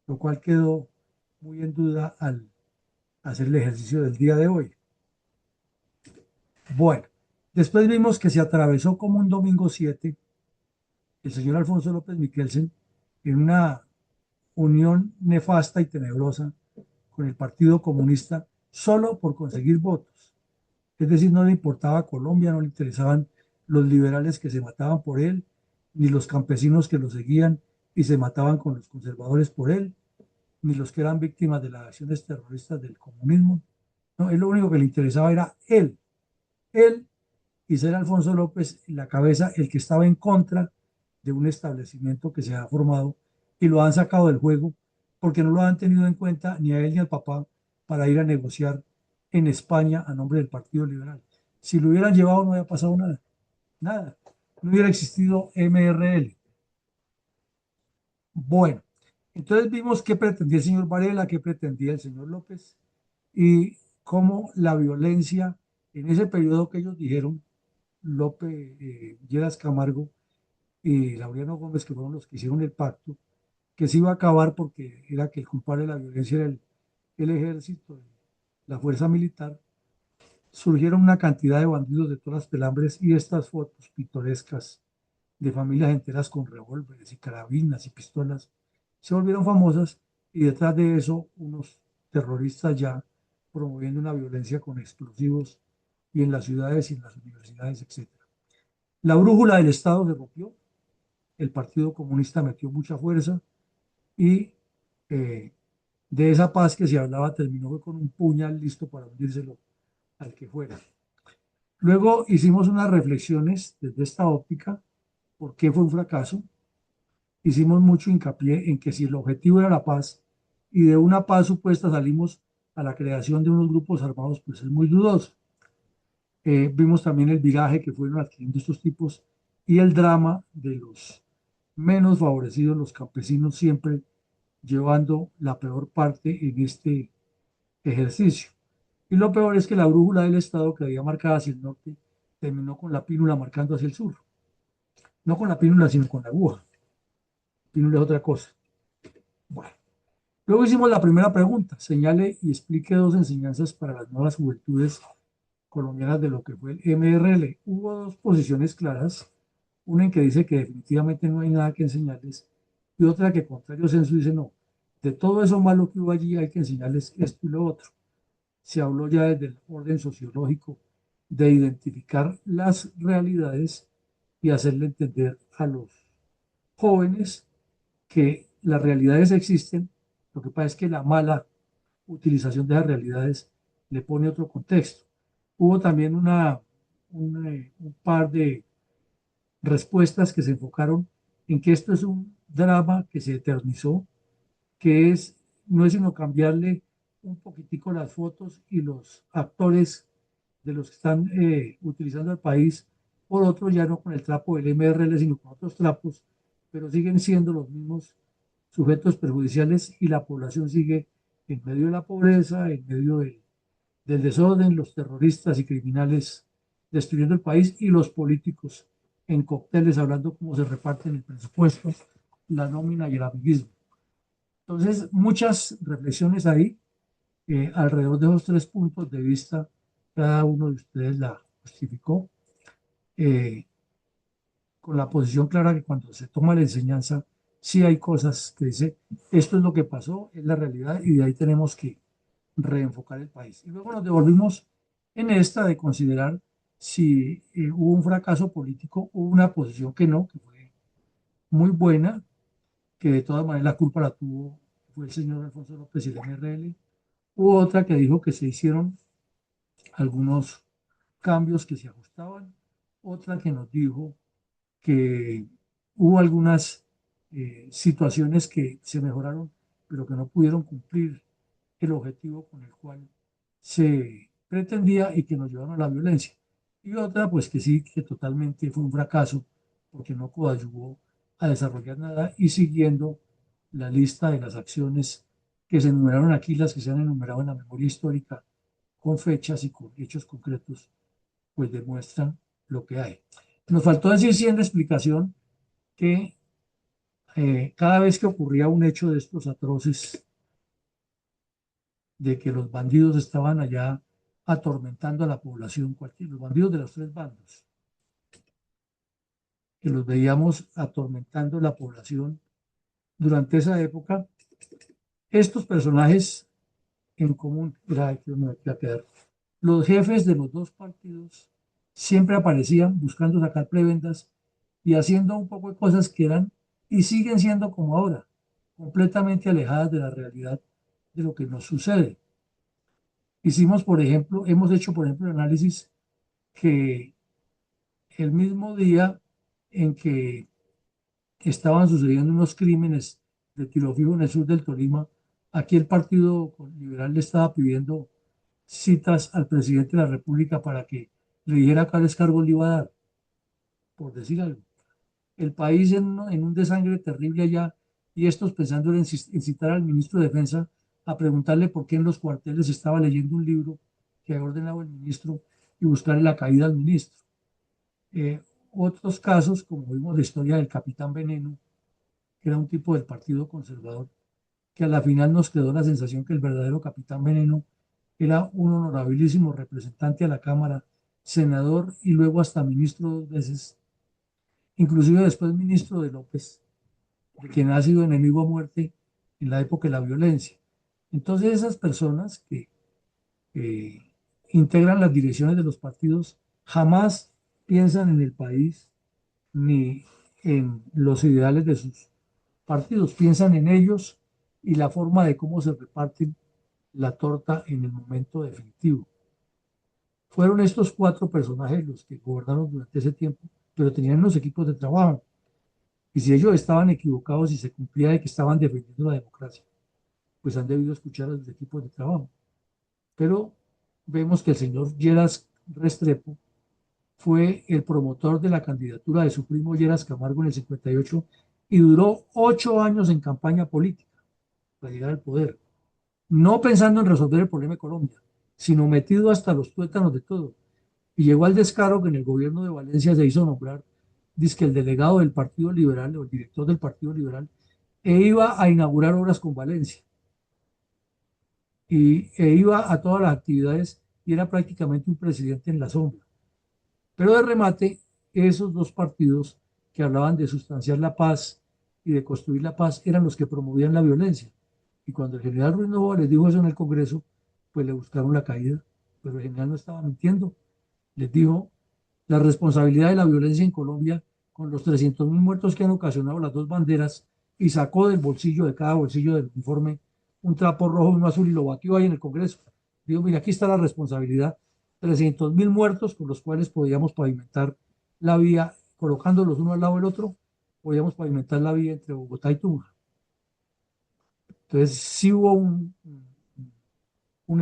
lo cual quedó muy en duda al hacer el ejercicio del día de hoy. Bueno, después vimos que se atravesó como un domingo 7 el señor Alfonso López Miquelsen en una unión nefasta y tenebrosa con el Partido Comunista solo por conseguir votos. Es decir, no le importaba Colombia, no le interesaban los liberales que se mataban por él, ni los campesinos que lo seguían y se mataban con los conservadores por él, ni los que eran víctimas de las acciones terroristas del comunismo. No, él lo único que le interesaba era él y ser Alfonso López la cabeza, el que estaba en contra de un establecimiento que se ha formado y lo han sacado del juego porque no lo han tenido en cuenta ni a él ni al papá para ir a negociar en España a nombre del Partido Liberal. Si lo hubieran llevado no había pasado nada, nada. No hubiera existido MRL. Bueno, entonces vimos qué pretendía el señor Varela, qué pretendía el señor López y cómo la violencia en ese periodo que ellos dijeron, López, Lleras Camargo y Laureano Gómez, que fueron los que hicieron el pacto, que se iba a acabar porque era que el culpable de la violencia era el ejército, la fuerza militar, surgieron una cantidad de bandidos de todas las pelambres y estas fotos pintorescas de familias enteras con revólveres y carabinas y pistolas se volvieron famosas y detrás de eso unos terroristas ya promoviendo una violencia con explosivos y en las ciudades y en las universidades, etc. La brújula del Estado se rompió, el Partido Comunista metió mucha fuerza y de esa paz que se hablaba terminó con un puñal listo para hundírselo al que fuera. Luego hicimos unas reflexiones desde esta óptica, por qué fue un fracaso. Hicimos mucho hincapié en que si el objetivo era la paz y de una paz supuesta salimos a la creación de unos grupos armados, pues es muy dudoso. Vimos también el viraje que fueron adquiriendo estos tipos y el drama de los menos favorecidos, los campesinos, siempre llevando la peor parte en este ejercicio. Y lo peor es que la brújula del Estado que había marcado hacia el norte terminó con la pínula marcando hacia el sur. No con la pínula, sino con la aguja. Pínula es otra cosa. Bueno, luego hicimos la primera pregunta. Señale y explique dos enseñanzas para las nuevas juventudes colombianas de lo que fue el MRL. Hubo dos posiciones claras. Una en que dice que definitivamente no hay nada que enseñarles y otra que, contrario censo, dice no. De todo eso malo que hubo allí hay que enseñarles esto y lo otro. Se habló ya desde el orden sociológico de identificar las realidades y hacerle entender a los jóvenes que las realidades existen. Lo que pasa es que la mala utilización de las realidades le pone otro contexto. Hubo también un par de respuestas que se enfocaron en que esto es un drama que se eternizó, que no es sino cambiarle un poquitico las fotos y los actores de los que están utilizando el país por otro, ya no con el trapo del MRL, sino con otros trapos, pero siguen siendo los mismos sujetos perjudiciales y la población sigue en medio de la pobreza, en medio del desorden, los terroristas y criminales destruyendo el país y los políticos en cócteles hablando cómo se reparten el presupuesto, la nómina y el amiguismo. Entonces, muchas reflexiones ahí alrededor de esos 3 puntos de vista. Cada uno de ustedes la justificó eh, con la posición clara que cuando se toma la enseñanza, sí hay cosas que dice, esto es lo que pasó, es la realidad y de ahí tenemos que reenfocar el país. Y luego nos devolvimos en esta de considerar si hubo un fracaso político, hubo una posición que no, que fue muy buena, que de todas maneras la culpa la tuvo, fue el señor Alfonso López y el MRL. Hubo otra que dijo que se hicieron algunos cambios que se ajustaban, otra que nos dijo que hubo algunas situaciones que se mejoraron, pero que no pudieron cumplir el objetivo con el cual se pretendía y que nos llevaron a la violencia. Y otra, pues que sí, que totalmente fue un fracaso porque no coadyuvó a desarrollar nada y siguiendo la lista de las acciones que se enumeraron aquí, las que se han enumerado en la memoria histórica, con fechas y con hechos concretos, pues demuestran lo que hay. Nos faltó decir, sí, en la explicación, que cada vez que ocurría un hecho de estos atroces, de que los bandidos estaban allá atormentando a la población, los bandidos de los 3 bandos, que los veíamos atormentando la población durante esa época, estos personajes en común, los jefes de los 2 partidos siempre aparecían buscando sacar prebendas y haciendo un poco de cosas que eran y siguen siendo como ahora, completamente alejadas de la realidad de lo que nos sucede. Hemos hecho, por ejemplo, el análisis que el mismo día en que estaban sucediendo unos crímenes de tiro fijo en el sur del Tolima, aquí el Partido Liberal le estaba pidiendo citas al presidente de la República para que le dijera cuáles cargos le iba a dar, por decir algo. El país en un desangre terrible allá y estos pensando en incitar al ministro de Defensa a preguntarle por qué en los cuarteles estaba leyendo un libro que había ordenado el ministro y buscarle la caída al ministro. Otros casos, como vimos la historia del Capitán Veneno, que era un tipo del Partido Conservador, que a la final nos quedó la sensación que el verdadero Capitán Veneno era un honorabilísimo representante a la Cámara, senador y luego hasta ministro 2 veces, inclusive después ministro de López, de quien ha sido enemigo a muerte en la época de la violencia. Entonces esas personas que integran las direcciones de los partidos jamás piensan en el país ni en los ideales de sus partidos, piensan en ellos y la forma de cómo se reparten la torta en el momento definitivo. Fueron estos 4 personajes los que gobernaron durante ese tiempo, pero tenían los equipos de trabajo. Y si ellos estaban equivocados y se cumplía de que estaban defendiendo la democracia, pues han debido escuchar a los equipos de trabajo. Pero vemos que el señor Lleras Restrepo fue el promotor de la candidatura de su primo Lleras Camargo en el 58 y duró 8 años en campaña política para llegar al poder, no pensando en resolver el problema de Colombia, sino metido hasta los tuétanos de todo. Y llegó al descaro que en el gobierno de Valencia se hizo nombrar, dice que el delegado del Partido Liberal o el director del Partido Liberal, iba a inaugurar obras con Valencia e iba a todas las actividades y era prácticamente un presidente en la sombra. Pero de remate, esos 2 partidos que hablaban de sustanciar la paz y de construir la paz eran los que promovían la violencia. Y cuando el general Ruiz Novoa les dijo eso en el Congreso, pues le buscaron la caída, pero el general no estaba mintiendo. Les dijo, la responsabilidad de la violencia en Colombia, con los 300.000 muertos que han ocasionado las dos banderas, y sacó del bolsillo, de cada bolsillo del uniforme, un trapo rojo y uno azul y lo batió ahí en el Congreso. Digo, mira, aquí está la responsabilidad, 300.000 muertos con los cuales podíamos pavimentar la vía, colocándolos uno al lado del otro, podíamos pavimentar la vía entre Bogotá y Tunja. Entonces sí hubo un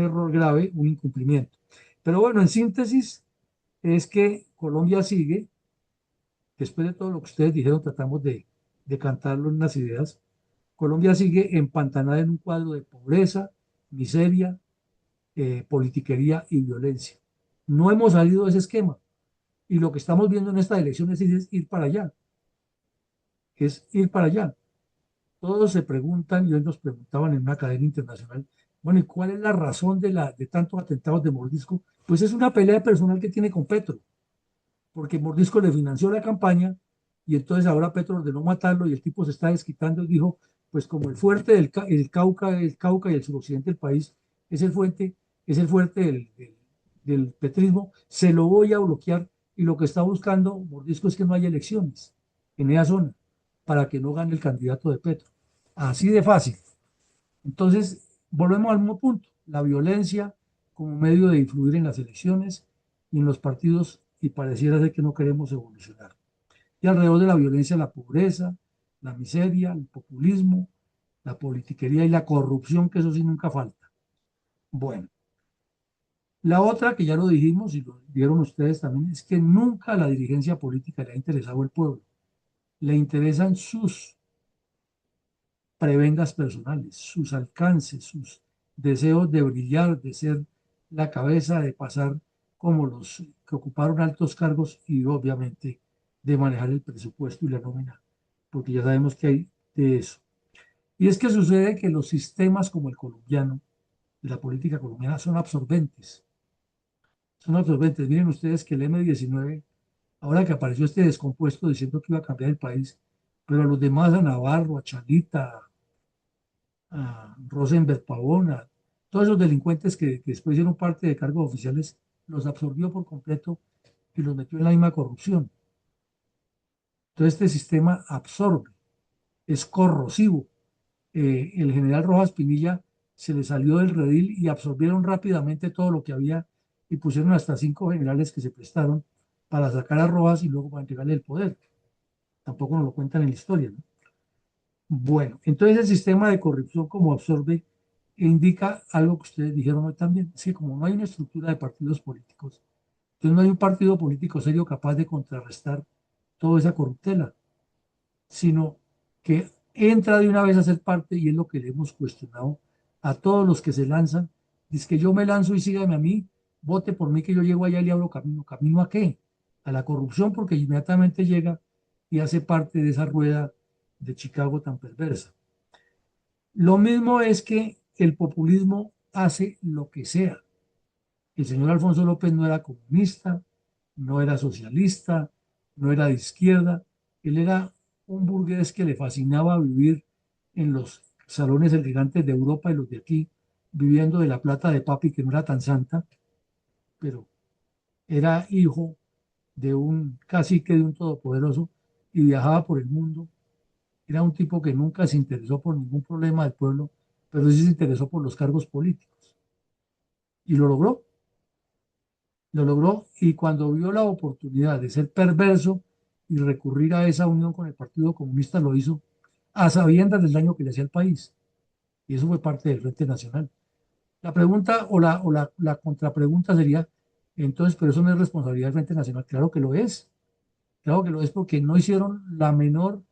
error grave, un incumplimiento. Pero bueno, en síntesis, es que Colombia sigue, después de todo lo que ustedes dijeron, tratamos de cantarlo en unas ideas. Colombia sigue empantanada en un cuadro de pobreza, miseria, politiquería y violencia. No hemos salido de ese esquema. Y lo que estamos viendo en estas elecciones es ir para allá. Es ir para allá. Todos se preguntan, y hoy nos preguntaban en una cadena internacional, bueno, ¿y cuál es la razón de tantos atentados de Mordisco? Pues es una pelea personal que tiene con Petro, porque Mordisco le financió la campaña y entonces ahora Petro ordenó matarlo y el tipo se está desquitando y dijo, pues como el fuerte el Cauca y el suroccidente del país es el fuerte del petrismo, se lo voy a bloquear y lo que está buscando Mordisco es que no haya elecciones en esa zona para que no gane el candidato de Petro. Así de fácil. Entonces, volvemos al mismo punto, la violencia como medio de influir en las elecciones y en los partidos y pareciera ser que no queremos evolucionar. Y alrededor de la violencia, la pobreza, la miseria, el populismo, la politiquería y la corrupción, que eso sí nunca falta. Bueno, la otra que ya lo dijimos y lo vieron ustedes también, es que nunca a la dirigencia política le ha interesado el pueblo. Le interesan sus prebendas personales, sus alcances, sus deseos de brillar, de ser la cabeza, de pasar como los que ocuparon altos cargos y obviamente de manejar el presupuesto y la nómina, porque ya sabemos que hay de eso. Y es que sucede que los sistemas como el colombiano, de la política colombiana, son absorbentes. Son absorbentes. Miren ustedes que el M-19, ahora que apareció este descompuesto diciendo que iba a cambiar el país, pero a los demás, a Navarro, a Chalita, a Rosenberg Pavón, a todos esos delincuentes que después hicieron parte de cargos oficiales, los absorbió por completo y los metió en la misma corrupción. Entonces este sistema absorbe, es corrosivo. El general Rojas Pinilla se le salió del redil y absorbieron rápidamente todo lo que había y pusieron hasta 5 generales que se prestaron para sacar a Rojas y luego para entregarle el poder. Tampoco nos lo cuentan en la historia, ¿no? Bueno, entonces el sistema de corrupción como absorbe indica algo que ustedes dijeron hoy también, es que como no hay una estructura de partidos políticos, entonces no hay un partido político serio capaz de contrarrestar toda esa corruptela, sino que entra de una vez a ser parte y es lo que le hemos cuestionado a todos los que se lanzan. Dice que yo me lanzo y sígame a mí, vote por mí que yo llego allá y le abro camino. ¿Camino a qué? A la corrupción, porque inmediatamente llega y hace parte de esa rueda de Chicago tan perversa. Lo mismo es que el populismo hace lo que sea. El señor Alfonso López no era comunista, no era socialista, no era de izquierda, él era un burgués que le fascinaba vivir en los salones elegantes de Europa y los de aquí, viviendo de la plata de papi, que no era tan santa, pero era hijo de un cacique, de un todopoderoso, y viajaba por el mundo. Era un tipo que nunca se interesó por ningún problema del pueblo, pero sí se interesó por los cargos políticos. Y lo logró. Lo logró y cuando vio la oportunidad de ser perverso y recurrir a esa unión con el Partido Comunista, lo hizo a sabiendas del daño que le hacía al país. Y eso fue parte del Frente Nacional. La pregunta la contrapregunta sería, entonces, pero eso no es responsabilidad del Frente Nacional. Claro que lo es porque no hicieron la menor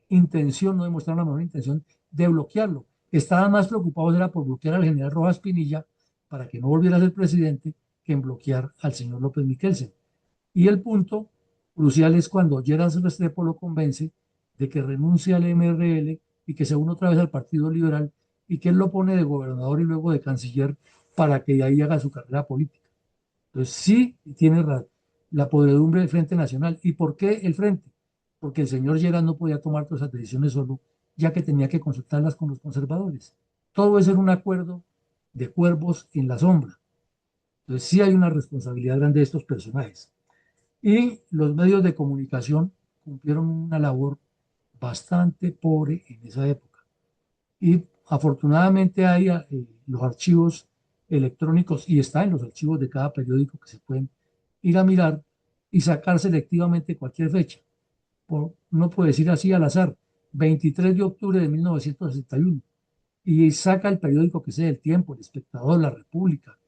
intención, no demostraron la menor intención de bloquearlo. Estaban más preocupados era por bloquear al general Rojas Pinilla para que no volviera a ser presidente que en bloquear al señor López Miquelsen. Y el punto crucial es cuando Gerard Restrepo lo convence de que renuncie al MRL y que se une otra vez al Partido Liberal y que él lo pone de gobernador y luego de canciller para que de ahí haga su carrera política. Entonces sí, tiene la podredumbre del Frente Nacional. ¿Y por qué el Frente? Porque el señor Gerard no podía tomar todas esas decisiones solo ya que tenía que consultarlas con los conservadores. Todo eso era un acuerdo de cuervos en la sombra. Entonces sí hay una responsabilidad grande de estos personajes. Y los medios de comunicación cumplieron una labor bastante pobre en esa época. Y afortunadamente hay los archivos electrónicos, y está en los archivos de cada periódico, que se pueden ir a mirar y sacar selectivamente cualquier fecha. No puede decir así al azar, 23 de octubre de 1961, y saca el periódico que sea, El Tiempo, El Espectador, La República,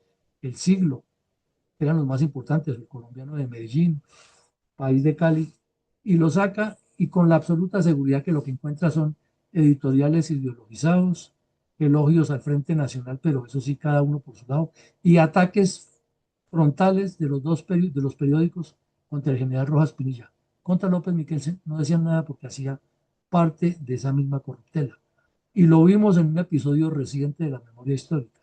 El Siglo, que eran los más importantes, El Colombiano de Medellín, País de Cali, y lo saca, y con la absoluta seguridad que lo que encuentra son editoriales ideologizados, elogios al Frente Nacional, pero eso sí, cada uno por su lado, y ataques frontales de de los periódicos contra el general Rojas Pinilla. Contra López Miquelsen no decían nada porque hacía parte de esa misma corruptela. Y lo vimos en un episodio reciente de la memoria histórica.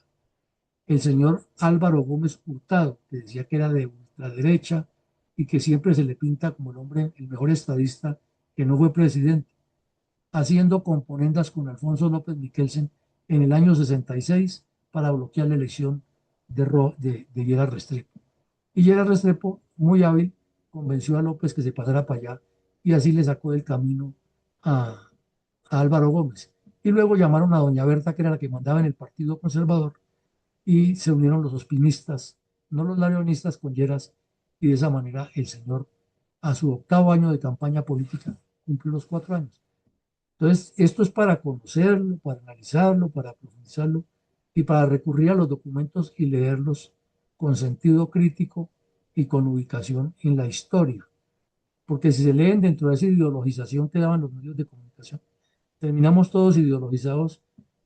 El señor Álvaro Gómez Hurtado, que decía que era de ultraderecha y que siempre se le pinta como el hombre, el mejor estadista, que no fue presidente, haciendo componendas con Alfonso López Miquelsen en el año 66 para bloquear la elección de Gerard Restrepo. Y Gerard Restrepo, muy hábil, convenció a López que se pasara para allá, y así le sacó del camino a Álvaro Gómez. Y luego llamaron a doña Berta, que era la que mandaba en el Partido Conservador, y se unieron los ospinistas, no los larionistas, con Lleras, y de esa manera el señor, a su 8º año de campaña política, cumplió los 4 años. Entonces, esto es para conocerlo, para analizarlo, para profundizarlo, y para recurrir a los documentos y leerlos con sentido crítico y con ubicación en la historia. Porque si se leen dentro de esa ideologización que daban los medios de comunicación, terminamos todos ideologizados,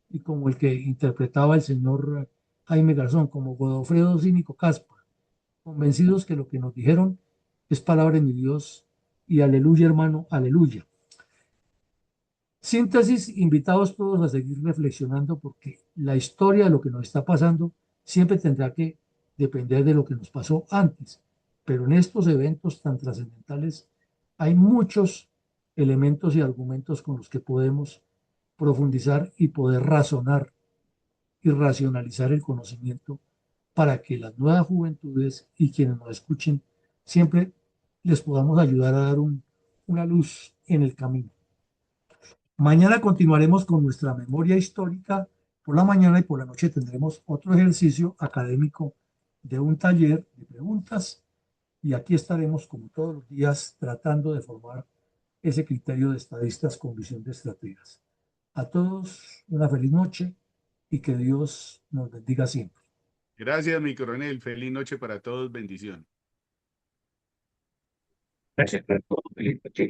y como el que interpretaba el señor Jaime Garzón, como Godofredo Cínico Caspa, convencidos que lo que nos dijeron es palabra de mi Dios, y aleluya, hermano, aleluya. Síntesis, invitados todos a seguir reflexionando, porque la historia de lo que nos está pasando siempre tendrá que depender de lo que nos pasó antes, pero en estos eventos tan trascendentales hay muchos elementos y argumentos con los que podemos profundizar y poder razonar y racionalizar el conocimiento, para que las nuevas juventudes y quienes nos escuchen siempre les podamos ayudar a dar una luz en el camino. Mañana continuaremos con nuestra memoria histórica por la mañana, y por la noche tendremos otro ejercicio académico de un taller de preguntas, y aquí estaremos como todos los días tratando de formar ese criterio de estadistas con visión de estrategas. A todos una feliz noche y que Dios nos bendiga siempre. Gracias, mi coronel. Feliz noche para todos. Bendición. Gracias a todos. Feliz noche.